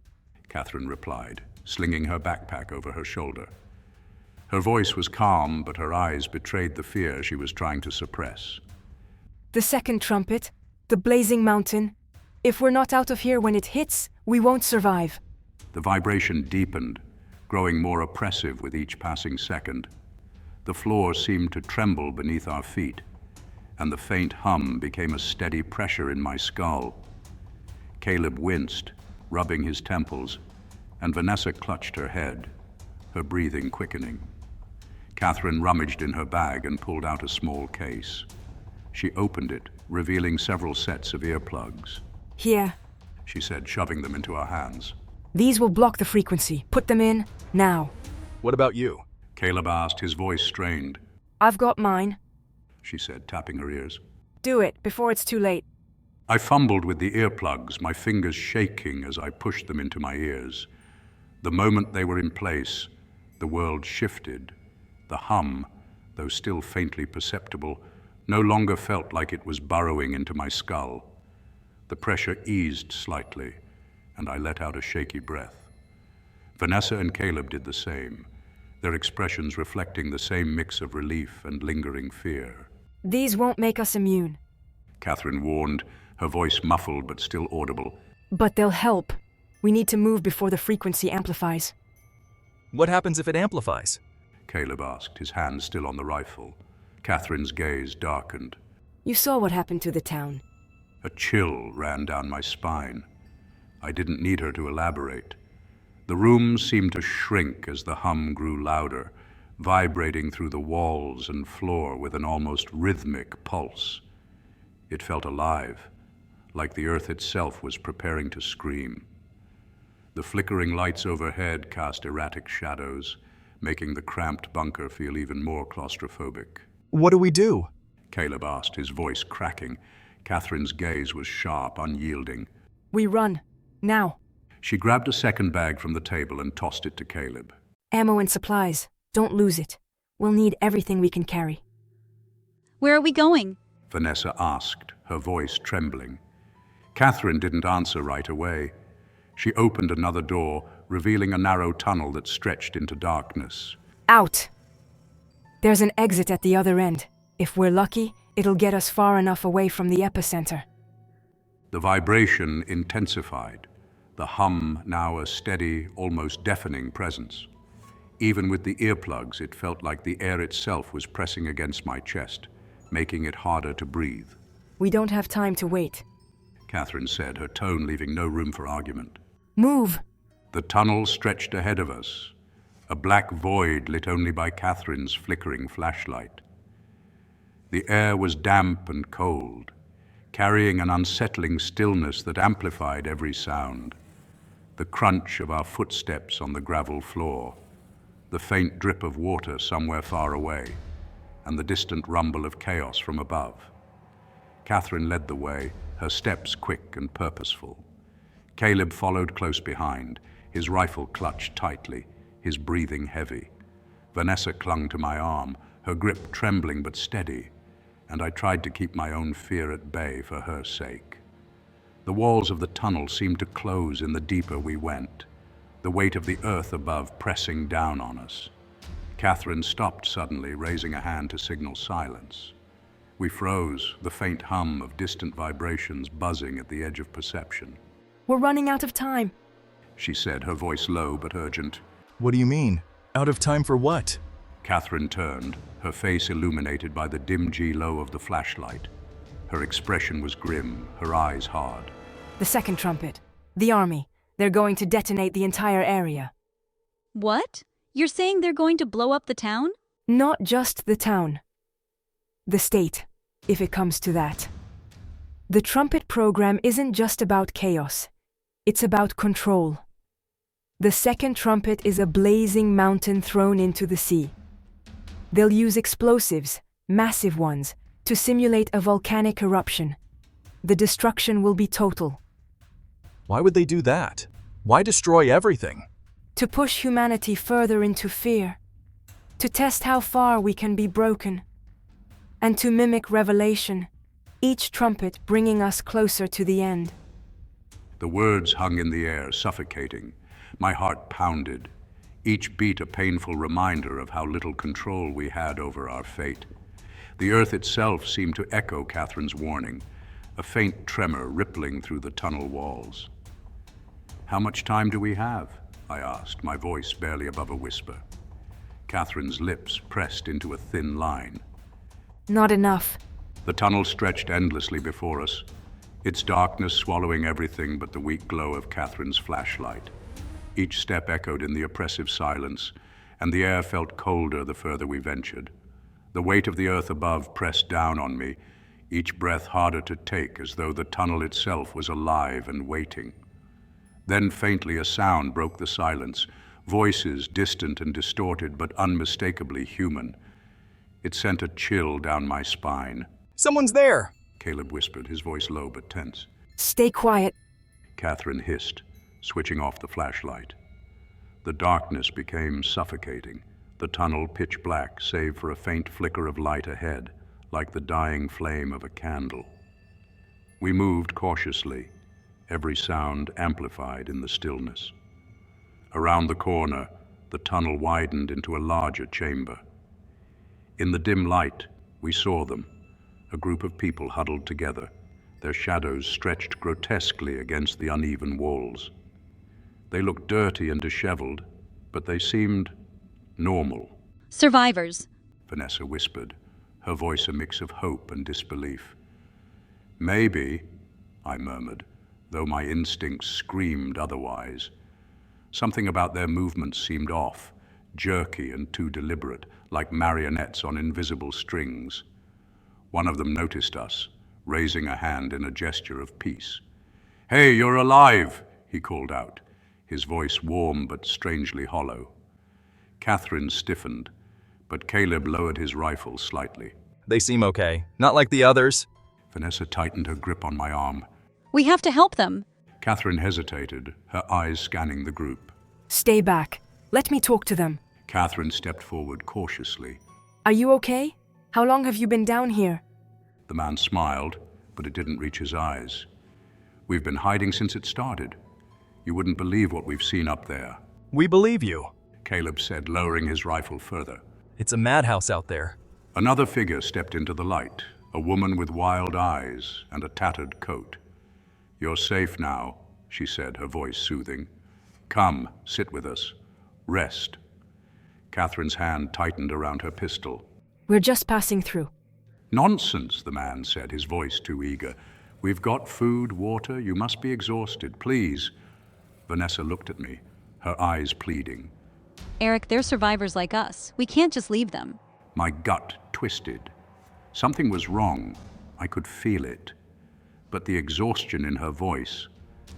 Catherine replied, slinging her backpack over her shoulder. Her voice was calm, but her eyes betrayed the fear she was trying to suppress. The second trumpet, the blazing mountain. If we're not out of here when it hits, we won't survive. The vibration deepened, growing more oppressive with each passing second. The floor seemed to tremble beneath our feet, and the faint hum became a steady pressure in my skull. Caleb winced, rubbing his temples, and Vanessa clutched her head, her breathing quickening. Catherine rummaged in her bag and pulled out a small case. She opened it, revealing several sets of earplugs. Here. She said, shoving them into our hands. These will block the frequency. Put them in, now. What about you? Caleb asked, his voice strained. I've got mine. She said, tapping her ears. Do it, before it's too late. I fumbled with the earplugs, my fingers shaking as I pushed them into my ears. The moment they were in place, the world shifted. The hum, though still faintly perceptible, no longer felt like it was burrowing into my skull. The pressure eased slightly, and I let out a shaky breath. Vanessa and Caleb did the same, their expressions reflecting the same mix of relief and lingering fear. These won't make us immune. Catherine warned, her voice muffled but still audible. But they'll help. We need to move before the frequency amplifies. What happens if it amplifies? Caleb asked, his hand still on the rifle. Catherine's gaze darkened. You saw what happened to the town. A chill ran down my spine. I didn't need her to elaborate. The room seemed to shrink as the hum grew louder, vibrating through the walls and floor with an almost rhythmic pulse. It felt alive, like the earth itself was preparing to scream. The flickering lights overhead cast erratic shadows, making the cramped bunker feel even more claustrophobic. What do we do? Caleb asked, his voice cracking. Catherine's gaze was sharp, unyielding. We run. Now. She grabbed a second bag from the table and tossed it to Caleb. Ammo and supplies. Don't lose it. We'll need everything we can carry. Where are we going? Vanessa asked, her voice trembling. Catherine didn't answer right away. She opened another door, revealing a narrow tunnel that stretched into darkness. Out! There's an exit at the other end. If we're lucky, it'll get us far enough away from the epicenter. The vibration intensified, the hum now a steady, almost deafening presence. Even with the earplugs, it felt like the air itself was pressing against my chest, making it harder to breathe. We don't have time to wait. Catherine said, her tone leaving no room for argument. Move! The tunnel stretched ahead of us, a black void lit only by Catherine's flickering flashlight. The air was damp and cold, carrying an unsettling stillness that amplified every sound. The crunch of our footsteps on the gravel floor, the faint drip of water somewhere far away, and the distant rumble of chaos from above. Catherine led the way, her steps quick and purposeful. Caleb followed close behind, his rifle clutched tightly, his breathing heavy. Vanessa clung to my arm, her grip trembling but steady, and I tried to keep my own fear at bay for her sake. The walls of the tunnel seemed to close in the deeper we went, the weight of the earth above pressing down on us. Catherine stopped suddenly, raising a hand to signal silence. We froze, the faint hum of distant vibrations buzzing at the edge of perception. We're running out of time, she said, her voice low but urgent. What do you mean? Out of time for what? Catherine turned, her face illuminated by the dim glow of the flashlight. Her expression was grim, her eyes hard. The second trumpet. The army. They're going to detonate the entire area. What? You're saying they're going to blow up the town? Not just the town. The state, if it comes to that. The trumpet program isn't just about chaos. It's about control. The second trumpet is a blazing mountain thrown into the sea. They'll use explosives, massive ones, To simulate a volcanic eruption. The destruction will be total. Why would they do that? Why destroy everything? To push humanity further into fear. To test how far we can be broken. And to mimic revelation, each trumpet bringing us closer to the end. The words hung in the air, suffocating. My heart pounded, each beat a painful reminder of how little control we had over our fate. The earth itself seemed to echo Catherine's warning, a faint tremor rippling through the tunnel walls. "How much time do we have?" I asked, my voice barely above a whisper. Catherine's lips pressed into a thin line. Not enough. The tunnel stretched endlessly before us, its darkness swallowing everything but the weak glow of Catherine's flashlight. Each step echoed in the oppressive silence, and the air felt colder the further we ventured. The weight of the earth above pressed down on me, each breath harder to take, as though the tunnel itself was alive and waiting. Then faintly a sound broke the silence, voices distant and distorted but unmistakably human. It sent a chill down my spine. Someone's there! Caleb whispered, his voice low but tense. Stay quiet. Catherine hissed, switching off the flashlight. The darkness became suffocating, the tunnel pitch black save for a faint flicker of light ahead, like the dying flame of a candle. We moved cautiously, every sound amplified in the stillness. Around the corner, the tunnel widened into a larger chamber. In the dim light, we saw them, a group of people huddled together, their shadows stretched grotesquely against the uneven walls. They looked dirty and disheveled, but they seemed normal. Survivors. Vanessa whispered, her voice a mix of hope and disbelief. Maybe, I murmured, though my instincts screamed otherwise. Something about their movements seemed off, jerky and too deliberate, like marionettes on invisible strings. One of them noticed us, raising a hand in a gesture of peace. "Hey, you're alive!" he called out, his voice warm but strangely hollow. Catherine stiffened, but Caleb lowered his rifle slightly. They seem okay, not like the others. Vanessa tightened her grip on my arm. We have to help them. Catherine hesitated, her eyes scanning the group. Stay back. Let me talk to them. Catherine stepped forward cautiously. Are you okay? How long have you been down here? The man smiled, but it didn't reach his eyes. "We've been hiding since it started. You wouldn't believe what we've seen up there," We believe you. Caleb said, lowering his rifle further. It's a madhouse out there. Another figure stepped into the light, a woman with wild eyes and a tattered coat. "You're safe now," she said, her voice soothing. "Come, sit with us. Rest." Catherine's hand tightened around her pistol. We're just passing through. "Nonsense," the man said, his voice too eager. "We've got food, water. You must be exhausted. Please." Vanessa looked at me, her eyes pleading. Eric, they're survivors like us. We can't just leave them. My gut twisted. Something was wrong. I could feel it. But the exhaustion in her voice,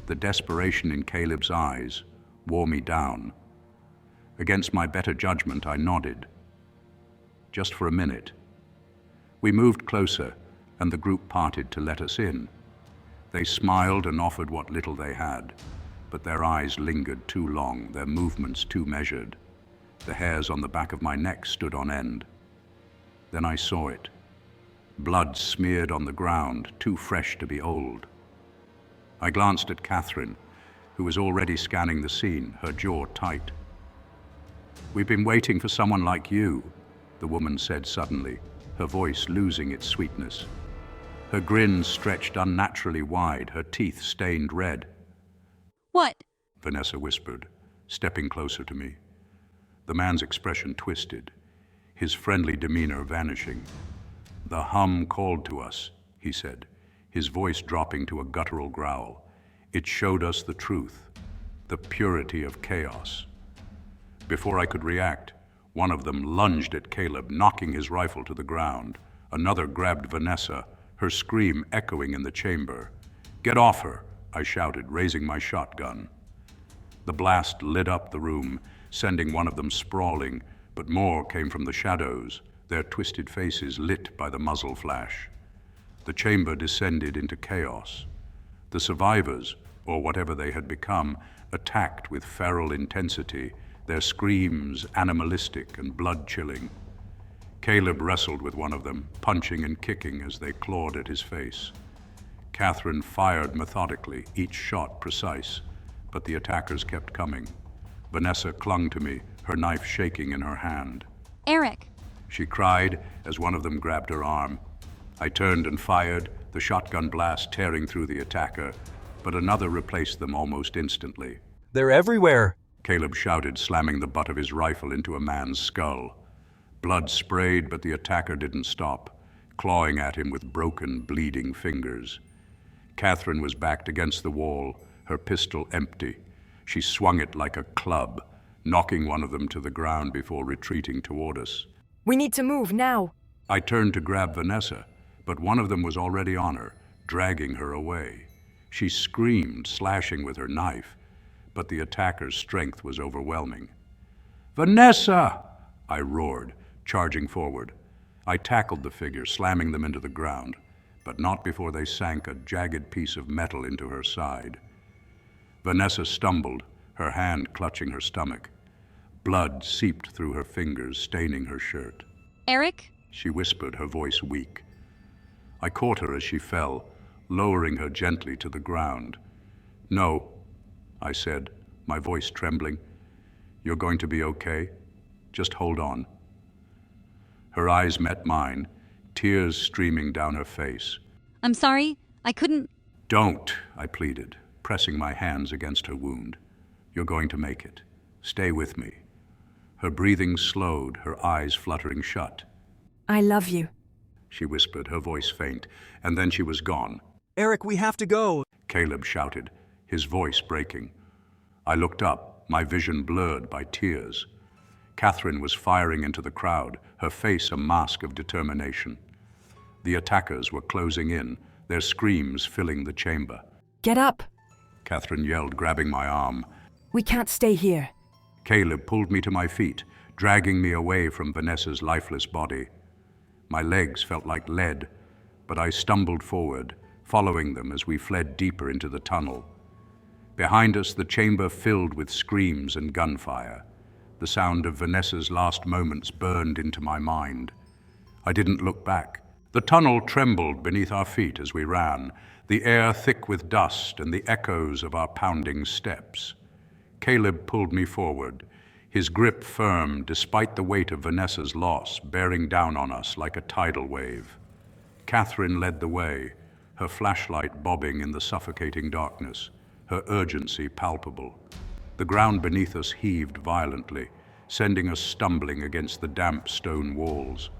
the desperation in Caleb's eyes, wore me down. Against my better judgment, I nodded. Just for a minute. We moved closer, and the group parted to let us in. They smiled and offered what little they had, but their eyes lingered too long, their movements too measured. The hairs on the back of my neck stood on end. Then I saw it. Blood smeared on the ground, too fresh to be old. I glanced at Catherine, who was already scanning the scene, her jaw tight. "We've been waiting for someone like you," the woman said suddenly, her voice losing its sweetness. Her grin stretched unnaturally wide, her teeth stained red. What? Vanessa whispered, stepping closer to me. The man's expression twisted, his friendly demeanor vanishing. "The hum called to us," he said, his voice dropping to a guttural growl. "It showed us the truth, the purity of chaos." Before I could react, one of them lunged at Caleb, knocking his rifle to the ground. Another grabbed Vanessa, her scream echoing in the chamber. "Get off her!" I shouted, raising my shotgun. The blast lit up the room, sending one of them sprawling, but more came from the shadows, their twisted faces lit by the muzzle flash. The chamber descended into chaos. The survivors, or whatever they had become, attacked with feral intensity, their screams animalistic and blood-chilling. Caleb wrestled with one of them, punching and kicking as they clawed at his face. Catherine fired methodically, each shot precise, but the attackers kept coming. Vanessa clung to me, her knife shaking in her hand. Eric, She cried as one of them grabbed her arm. I turned and fired, the shotgun blast tearing through the attacker, but another replaced them almost instantly. They're everywhere. Caleb shouted, slamming the butt of his rifle into a man's skull. Blood sprayed, but the attacker didn't stop, clawing at him with broken, bleeding fingers. Catherine was backed against the wall, her pistol empty. She swung it like a club, knocking one of them to the ground before retreating toward us. We need to move now. I turned to grab Vanessa, but one of them was already on her, dragging her away. She screamed, slashing with her knife, but the attacker's strength was overwhelming. "Vanessa!" I roared, charging forward. I tackled the figure, slamming them into the ground, but not before they sank a jagged piece of metal into her side. Vanessa stumbled, her hand clutching her stomach. Blood seeped through her fingers, staining her shirt. Eric, She whispered, her voice weak. I caught her as she fell, lowering her gently to the ground. "No," I said, my voice trembling. "You're going to be okay. Just hold on." Her eyes met mine, tears streaming down her face. I'm sorry, I couldn't. "Don't," I pleaded, pressing my hands against her wound. "You're going to make it. Stay with me." Her breathing slowed, her eyes fluttering shut. I love you. She whispered, her voice faint, and then she was gone. Eric, we have to go. Caleb shouted, his voice breaking. I looked up, my vision blurred by tears. Catherine was firing into the crowd, her face a mask of determination. The attackers were closing in, their screams filling the chamber. Get up. Catherine yelled, grabbing my arm. We can't stay here. Caleb pulled me to my feet, dragging me away from Vanessa's lifeless body. My legs felt like lead, but I stumbled forward, following them as we fled deeper into the tunnel. Behind us, the chamber filled with screams and gunfire. The sound of Vanessa's last moments burned into my mind. I didn't look back. The tunnel trembled beneath our feet as we ran, the air thick with dust and the echoes of our pounding steps. Caleb pulled me forward, his grip firm despite the weight of Vanessa's loss bearing down on us like a tidal wave. Catherine led the way, her flashlight bobbing in the suffocating darkness, her urgency palpable. The ground beneath us heaved violently, sending us stumbling against the damp stone walls.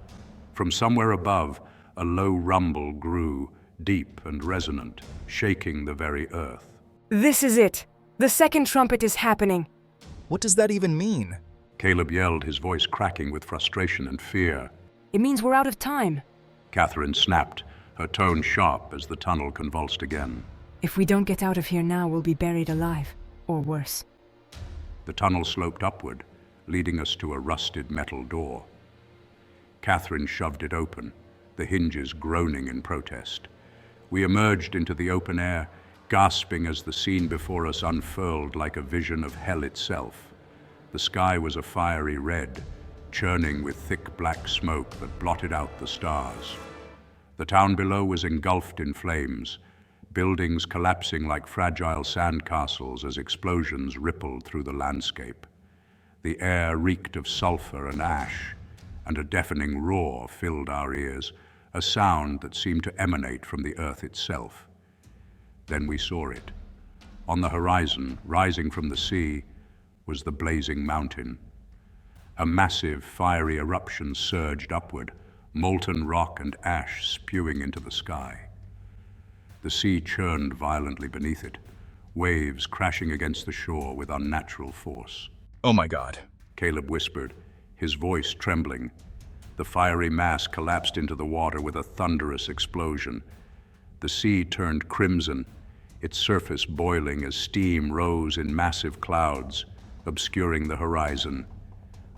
From somewhere above, a low rumble grew, deep and resonant, shaking the very earth. This is it. The second trumpet is happening. What does that even mean? Caleb yelled, his voice cracking with frustration and fear. It means we're out of time. Catherine snapped, her tone sharp as the tunnel convulsed again. If we don't get out of here now, we'll be buried alive. Or worse. The tunnel sloped upward, leading us to a rusted metal door. Catherine shoved it open, the hinges groaning in protest. We emerged into the open air, gasping as the scene before us unfurled like a vision of hell itself. The sky was a fiery red, churning with thick black smoke that blotted out the stars. The town below was engulfed in flames, buildings collapsing like fragile sandcastles as explosions rippled through the landscape. The air reeked of sulfur and ash, and a deafening roar filled our ears, a sound that seemed to emanate from the earth itself. Then we saw it. On the horizon, rising from the sea, was the blazing mountain. A massive, fiery eruption surged upward, molten rock and ash spewing into the sky. The sea churned violently beneath it, waves crashing against the shore with unnatural force. Oh my God. Caleb whispered, his voice trembling. The fiery mass collapsed into the water with a thunderous explosion. The sea turned crimson, its surface boiling as steam rose in massive clouds, obscuring the horizon.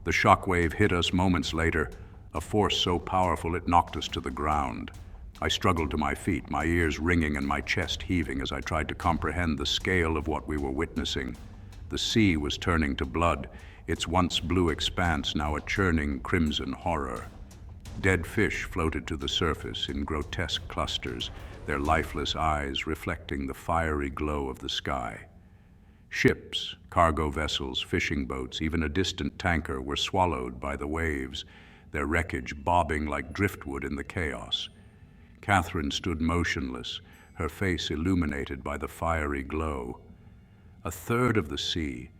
The shockwave hit us moments later, a force so powerful it knocked us to the ground. I struggled to my feet, my ears ringing and my chest heaving as I tried to comprehend the scale of what we were witnessing. The sea was turning to blood, its once blue expanse now a churning crimson horror. Dead fish floated to the surface in grotesque clusters, their lifeless eyes reflecting the fiery glow of the sky. Ships, cargo vessels, fishing boats, even a distant tanker were swallowed by the waves, their wreckage bobbing like driftwood in the chaos. Catherine stood motionless, her face illuminated by the fiery glow. "A third of the sea,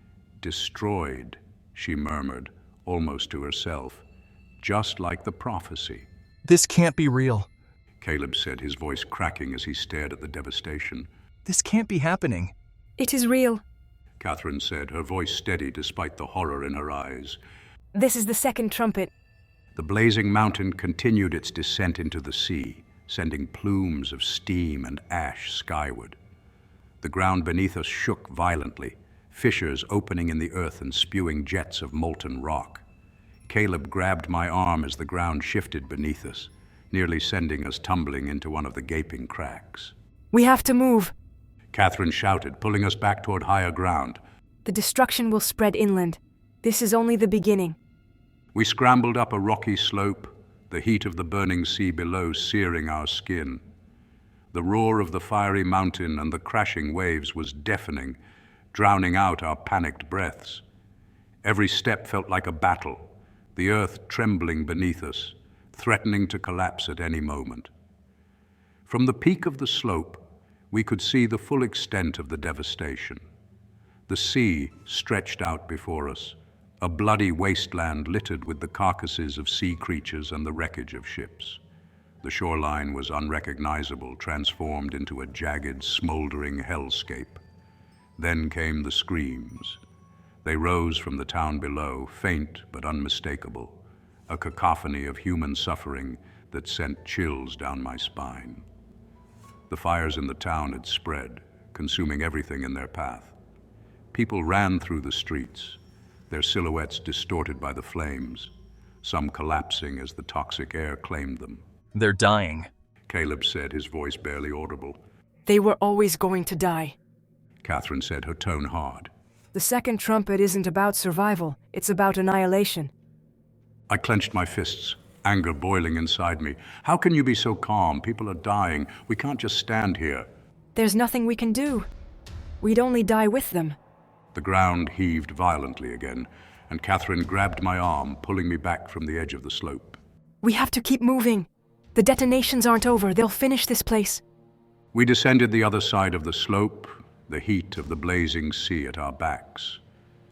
destroyed," she murmured, almost to herself, "just like the prophecy." This can't be real. Caleb said, his voice cracking as he stared at the devastation. This can't be happening. It is real. Catherine said, her voice steady despite the horror in her eyes. This is the second trumpet. The blazing mountain continued its descent into the sea, sending plumes of steam and ash skyward. The ground beneath us shook violently, fissures opening in the earth and spewing jets of molten rock. Caleb grabbed my arm as the ground shifted beneath us, nearly sending us tumbling into one of the gaping cracks. We have to move. Catherine shouted, pulling us back toward higher ground. The destruction will spread inland. This is only the beginning. We scrambled up a rocky slope, the heat of the burning sea below searing our skin. The roar of the fiery mountain and the crashing waves was deafening, drowning out our panicked breaths. Every step felt like a battle, the earth trembling beneath us, threatening to collapse at any moment. From the peak of the slope, we could see the full extent of the devastation. The sea stretched out before us, a bloody wasteland littered with the carcasses of sea creatures and the wreckage of ships. The shoreline was unrecognizable, transformed into a jagged, smoldering hellscape. Then came the screams. They rose from the town below, faint but unmistakable, a cacophony of human suffering that sent chills down my spine. The fires in the town had spread, consuming everything in their path. People ran through the streets, their silhouettes distorted by the flames, some collapsing as the toxic air claimed them. They're dying. Caleb said, his voice barely audible. They were always going to die. Catherine said, her tone hard. The second trumpet isn't about survival, it's about annihilation. I clenched my fists, anger boiling inside me. How can you be so calm? People are dying. We can't just stand here. There's nothing we can do. We'd only die with them. The ground heaved violently again, and Catherine grabbed my arm, pulling me back from the edge of the slope. We have to keep moving. The detonations aren't over. They'll finish this place. We descended the other side of the slope, the heat of the blazing sea at our backs.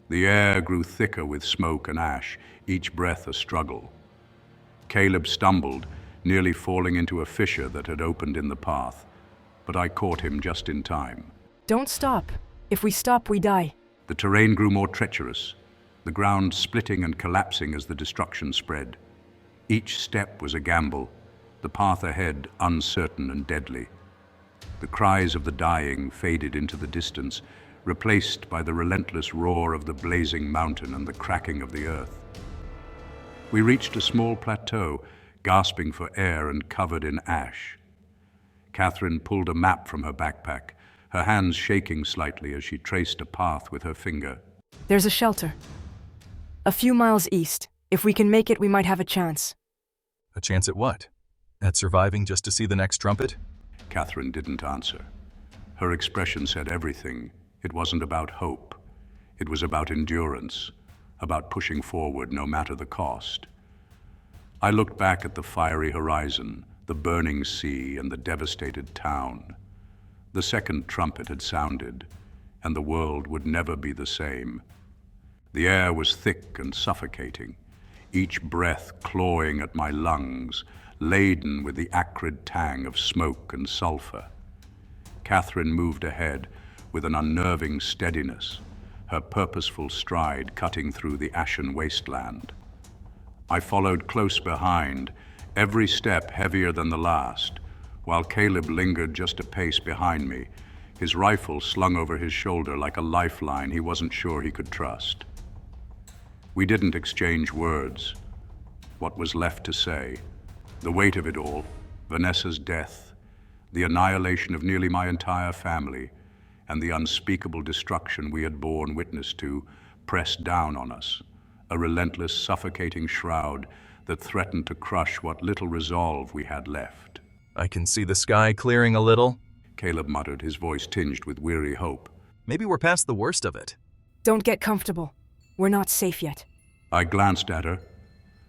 The air grew thicker with smoke and ash, each breath a struggle. Caleb stumbled, nearly falling into a fissure that had opened in the path, but I caught him just in time. Don't stop. If we stop, we die. The terrain grew more treacherous, the ground splitting and collapsing as the destruction spread. Each step was a gamble, the path ahead uncertain and deadly. The cries of the dying faded into the distance, replaced by the relentless roar of the blazing mountain and the cracking of the earth. We reached a small plateau, gasping for air and covered in ash. Catherine pulled a map from her backpack, her hands shaking slightly as she traced a path with her finger. There's a shelter. A few miles east. If we can make it, we might have a chance. A chance at what? At surviving just to see the next trumpet? Catherine didn't answer. Her expression said everything. It wasn't about hope. It was about endurance, about pushing forward no matter the cost. I looked back at the fiery horizon, the burning sea, and the devastated town. The second trumpet had sounded, and the world would never be the same. The air was thick and suffocating, each breath clawing at my lungs, laden with the acrid tang of smoke and sulfur. Catherine moved ahead with an unnerving steadiness, her purposeful stride cutting through the ashen wasteland. I followed close behind, every step heavier than the last, while Caleb lingered just a pace behind me, his rifle slung over his shoulder like a lifeline he wasn't sure he could trust. We didn't exchange words. what was left to say. The weight of it all, Vanessa's death, the annihilation of nearly my entire family, and the unspeakable destruction we had borne witness to, pressed down on us, a relentless, suffocating shroud that threatened to crush what little resolve we had left. I can see the sky clearing a little. Caleb muttered, his voice tinged with weary hope. Maybe we're past the worst of it. Don't get comfortable. We're not safe yet. I glanced at her,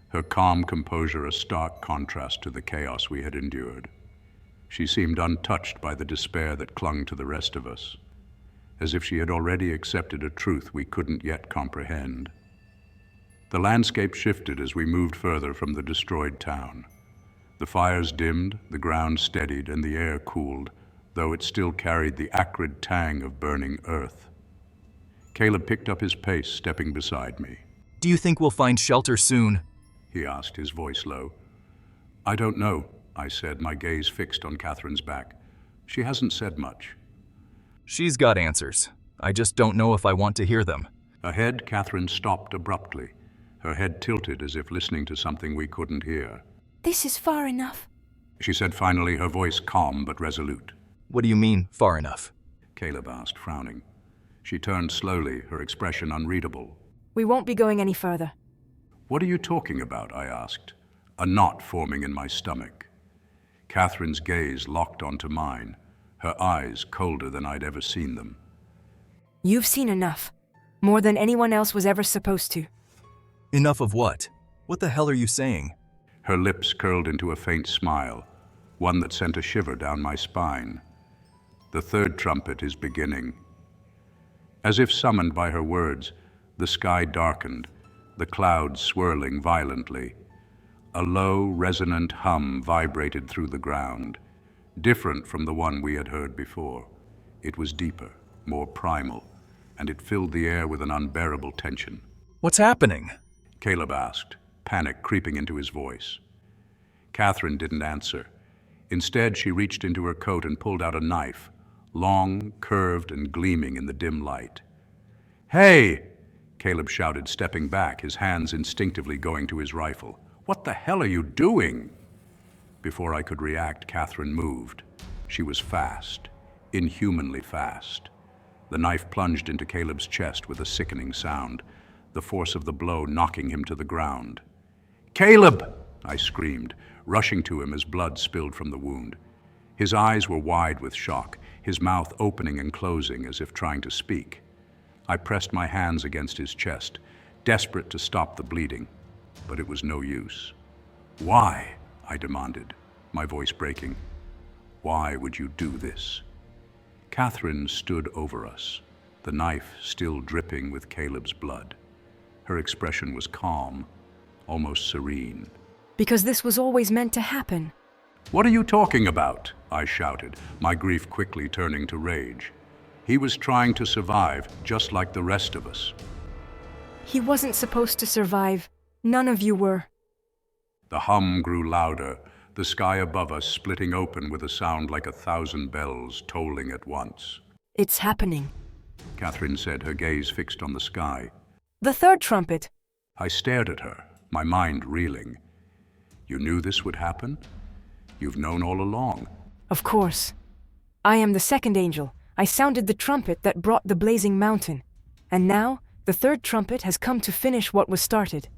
her calm composure a stark contrast to the chaos we had endured. She seemed untouched by the despair that clung to the rest of us, as if she had already accepted a truth we couldn't yet comprehend. The landscape shifted as we moved further from the destroyed town. The fires dimmed, the ground steadied, and the air cooled, though it still carried the acrid tang of burning earth. Caleb picked up his pace, stepping beside me. Do you think we'll find shelter soon? He asked, his voice low. I don't know, I said, my gaze fixed on Catherine's back. She hasn't said much. She's got answers. I just don't know if I want to hear them. Ahead, Catherine stopped abruptly, her head tilted as if listening to something we couldn't hear. This is far enough, She said finally, her voice calm but resolute. What do you mean, far enough? Caleb asked, frowning. She turned slowly, her expression unreadable. We won't be going any further. What are you talking about? I asked, a knot forming in my stomach. Catherine's gaze locked onto mine, her eyes colder than I'd ever seen them. You've seen enough. More than anyone else was ever supposed to. Enough of what? What the hell are you saying? Her lips curled into a faint smile, one that sent a shiver down my spine. The third trumpet is beginning. As if summoned by her words, the sky darkened, the clouds swirling violently. A low, resonant hum vibrated through the ground, different from the one we had heard before. It was deeper, more primal, and it filled the air with an unbearable tension. What's happening? Caleb asked, panic creeping into his voice. Catherine didn't answer. Instead, she reached into her coat and pulled out a knife, long, curved, and gleaming in the dim light. Hey! Caleb shouted, stepping back, his hands instinctively going to his rifle. What the hell are you doing? Before I could react, Catherine moved. She was fast, inhumanly fast. The knife plunged into Caleb's chest with a sickening sound, the force of the blow knocking him to the ground. Caleb! I screamed, rushing to him as blood spilled from the wound. His eyes were wide with shock, his mouth opening and closing as if trying to speak. I pressed my hands against his chest, desperate to stop the bleeding, but it was no use. Why? I demanded, my voice breaking. Why would you do this? Catherine stood over us, the knife still dripping with Caleb's blood. Her expression was calm, almost serene. Because this was always meant to happen. What are you talking about? I shouted, my grief quickly turning to rage. He was trying to survive, just like the rest of us. He wasn't supposed to survive. None of you were. The hum grew louder, the sky above us splitting open with a sound like 1,000 bells tolling at once. It's happening. Catherine said, her gaze fixed on the sky. The third trumpet. I stared at her, my mind reeling. You knew this would happen? You've known all along. Of course. I am the second angel. I sounded the trumpet that brought the blazing mountain. And now, the third trumpet has come to finish what was started.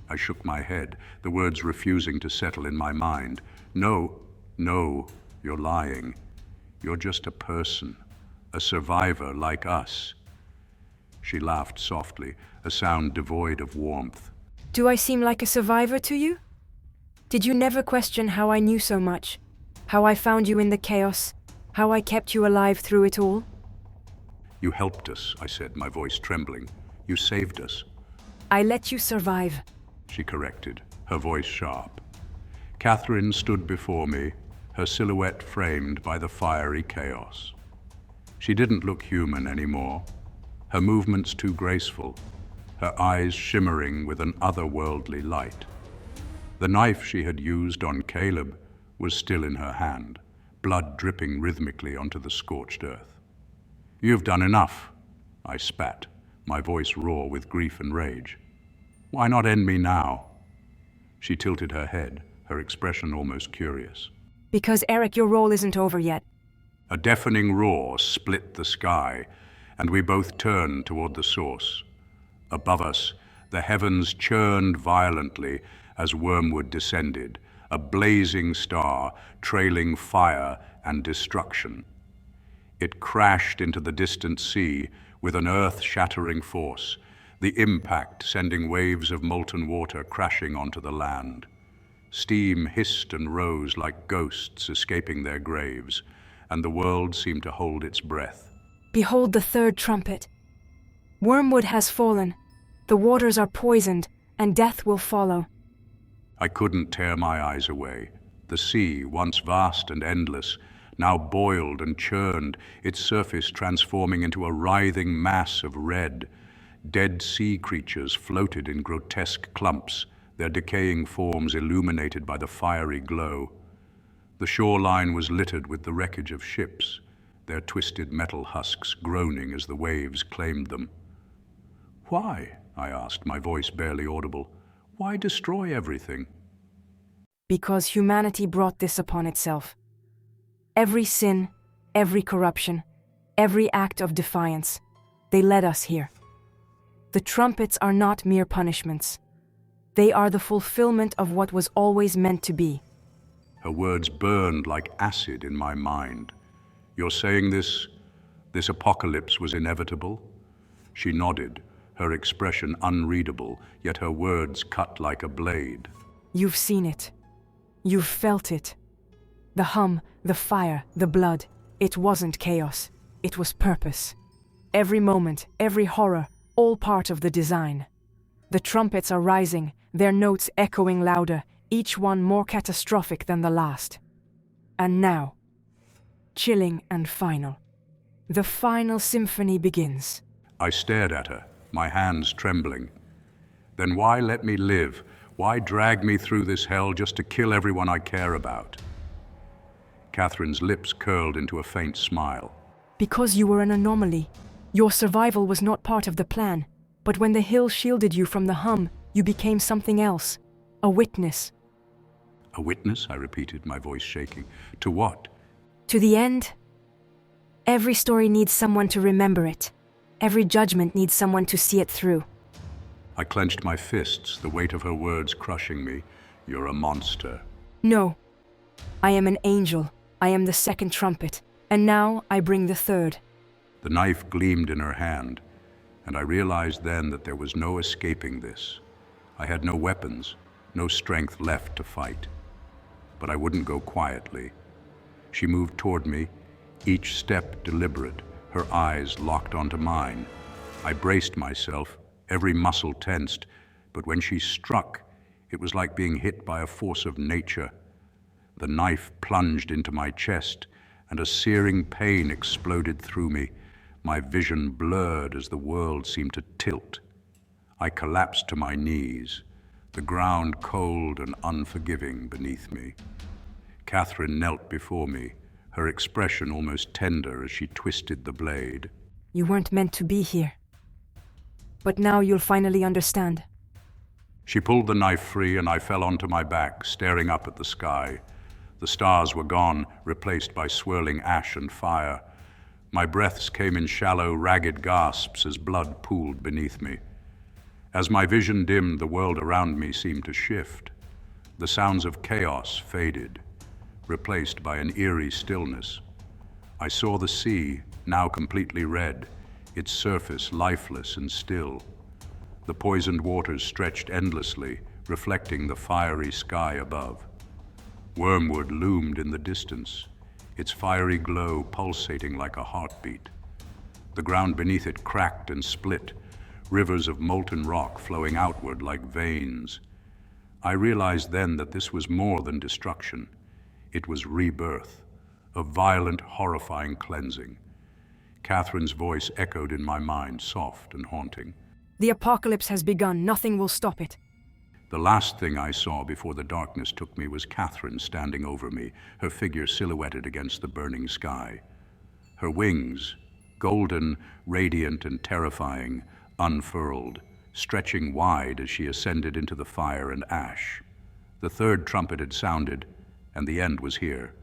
I shook my head, the words refusing to settle in my mind. No, you're lying. You're just a person, a survivor like us. She laughed softly, a sound devoid of warmth. Do I seem like a survivor to you? Did you never question how I knew so much? How I found you in the chaos? How I kept you alive through it all? You helped us, I said, my voice trembling. You saved us. I let you survive. She corrected, her voice sharp. Catherine stood before me, her silhouette framed by the fiery chaos. She didn't look human anymore, her movements too graceful, her eyes shimmering with an otherworldly light. The knife she had used on Caleb was still in her hand, blood dripping rhythmically onto the scorched earth. You've done enough, I spat, my voice raw with grief and rage. Why not end me now? She tilted her head, her expression almost curious. Because, Eric, your role isn't over yet. A deafening roar split the sky, and we both turned toward the source. Above us, the heavens churned violently as wormwood descended, a blazing star trailing fire and destruction. It crashed into the distant sea with an earth-shattering force, the impact sending waves of molten water crashing onto the land. Steam hissed and rose like ghosts escaping their graves, and the world seemed to hold its breath. Behold the third trumpet. Wormwood has fallen. The waters are poisoned, and death will follow. I couldn't tear my eyes away. The sea, once vast and endless, now boiled and churned, its surface transforming into a writhing mass of red. Dead sea creatures floated in grotesque clumps, their decaying forms illuminated by the fiery glow. The shoreline was littered with the wreckage of ships, their twisted metal husks groaning as the waves claimed them. "Why?" I asked, my voice barely audible. "Why destroy everything?" Because humanity brought this upon itself. Every sin, every corruption, every act of defiance, they led us here. The trumpets are not mere punishments. They are the fulfillment of what was always meant to be. Her words burned like acid in my mind. "You're saying this apocalypse was inevitable?" She nodded, her expression unreadable, yet her words cut like a blade. You've seen it. You've felt it. The hum, the fire, the blood. It wasn't chaos. It was purpose. Every moment, every horror, all part of the design. The trumpets are rising, their notes echoing louder, each one more catastrophic than the last. And now, chilling and final, the final symphony begins. I stared at her, my hands trembling. Then why let me live? Why drag me through this hell just to kill everyone I care about? Catherine's lips curled into a faint smile. Because you were an anomaly. Your survival was not part of the plan. But when the hill shielded you from the hum, you became something else. A witness. A witness? I repeated, my voice shaking. To what? To the end. Every story needs someone to remember it. Every judgment needs someone to see it through. I clenched my fists, the weight of her words crushing me. You're a monster. No. I am an angel. I am the second trumpet. And now I bring the third. The knife gleamed in her hand, and I realized then that there was no escaping this. I had no weapons, no strength left to fight. But I wouldn't go quietly. She moved toward me, each step deliberate, her eyes locked onto mine. I braced myself, every muscle tensed, but when she struck, it was like being hit by a force of nature. The knife plunged into my chest, and a searing pain exploded through me. My vision blurred as the world seemed to tilt. I collapsed to my knees, the ground cold and unforgiving beneath me. Catherine knelt before me, her expression almost tender as she twisted the blade. You weren't meant to be here. But now you'll finally understand. She pulled the knife free and I fell onto my back, staring up at the sky. The stars were gone, replaced by swirling ash and fire. My breaths came in shallow, ragged gasps as blood pooled beneath me. As my vision dimmed, the world around me seemed to shift. The sounds of chaos faded, replaced by an eerie stillness. I saw the sea, now completely red, its surface lifeless and still. The poisoned waters stretched endlessly, reflecting the fiery sky above. Wormwood loomed in the distance, its fiery glow pulsating like a heartbeat. The ground beneath it cracked and split, rivers of molten rock flowing outward like veins. I realized then that this was more than destruction. It was rebirth, a violent, horrifying cleansing. Catherine's voice echoed in my mind, soft and haunting. The apocalypse has begun. Nothing will stop it. The last thing I saw before the darkness took me was Catherine standing over me, her figure silhouetted against the burning sky. Her wings, golden, radiant, and terrifying, unfurled, stretching wide as she ascended into the fire and ash. The third trumpet had sounded, and the end was here.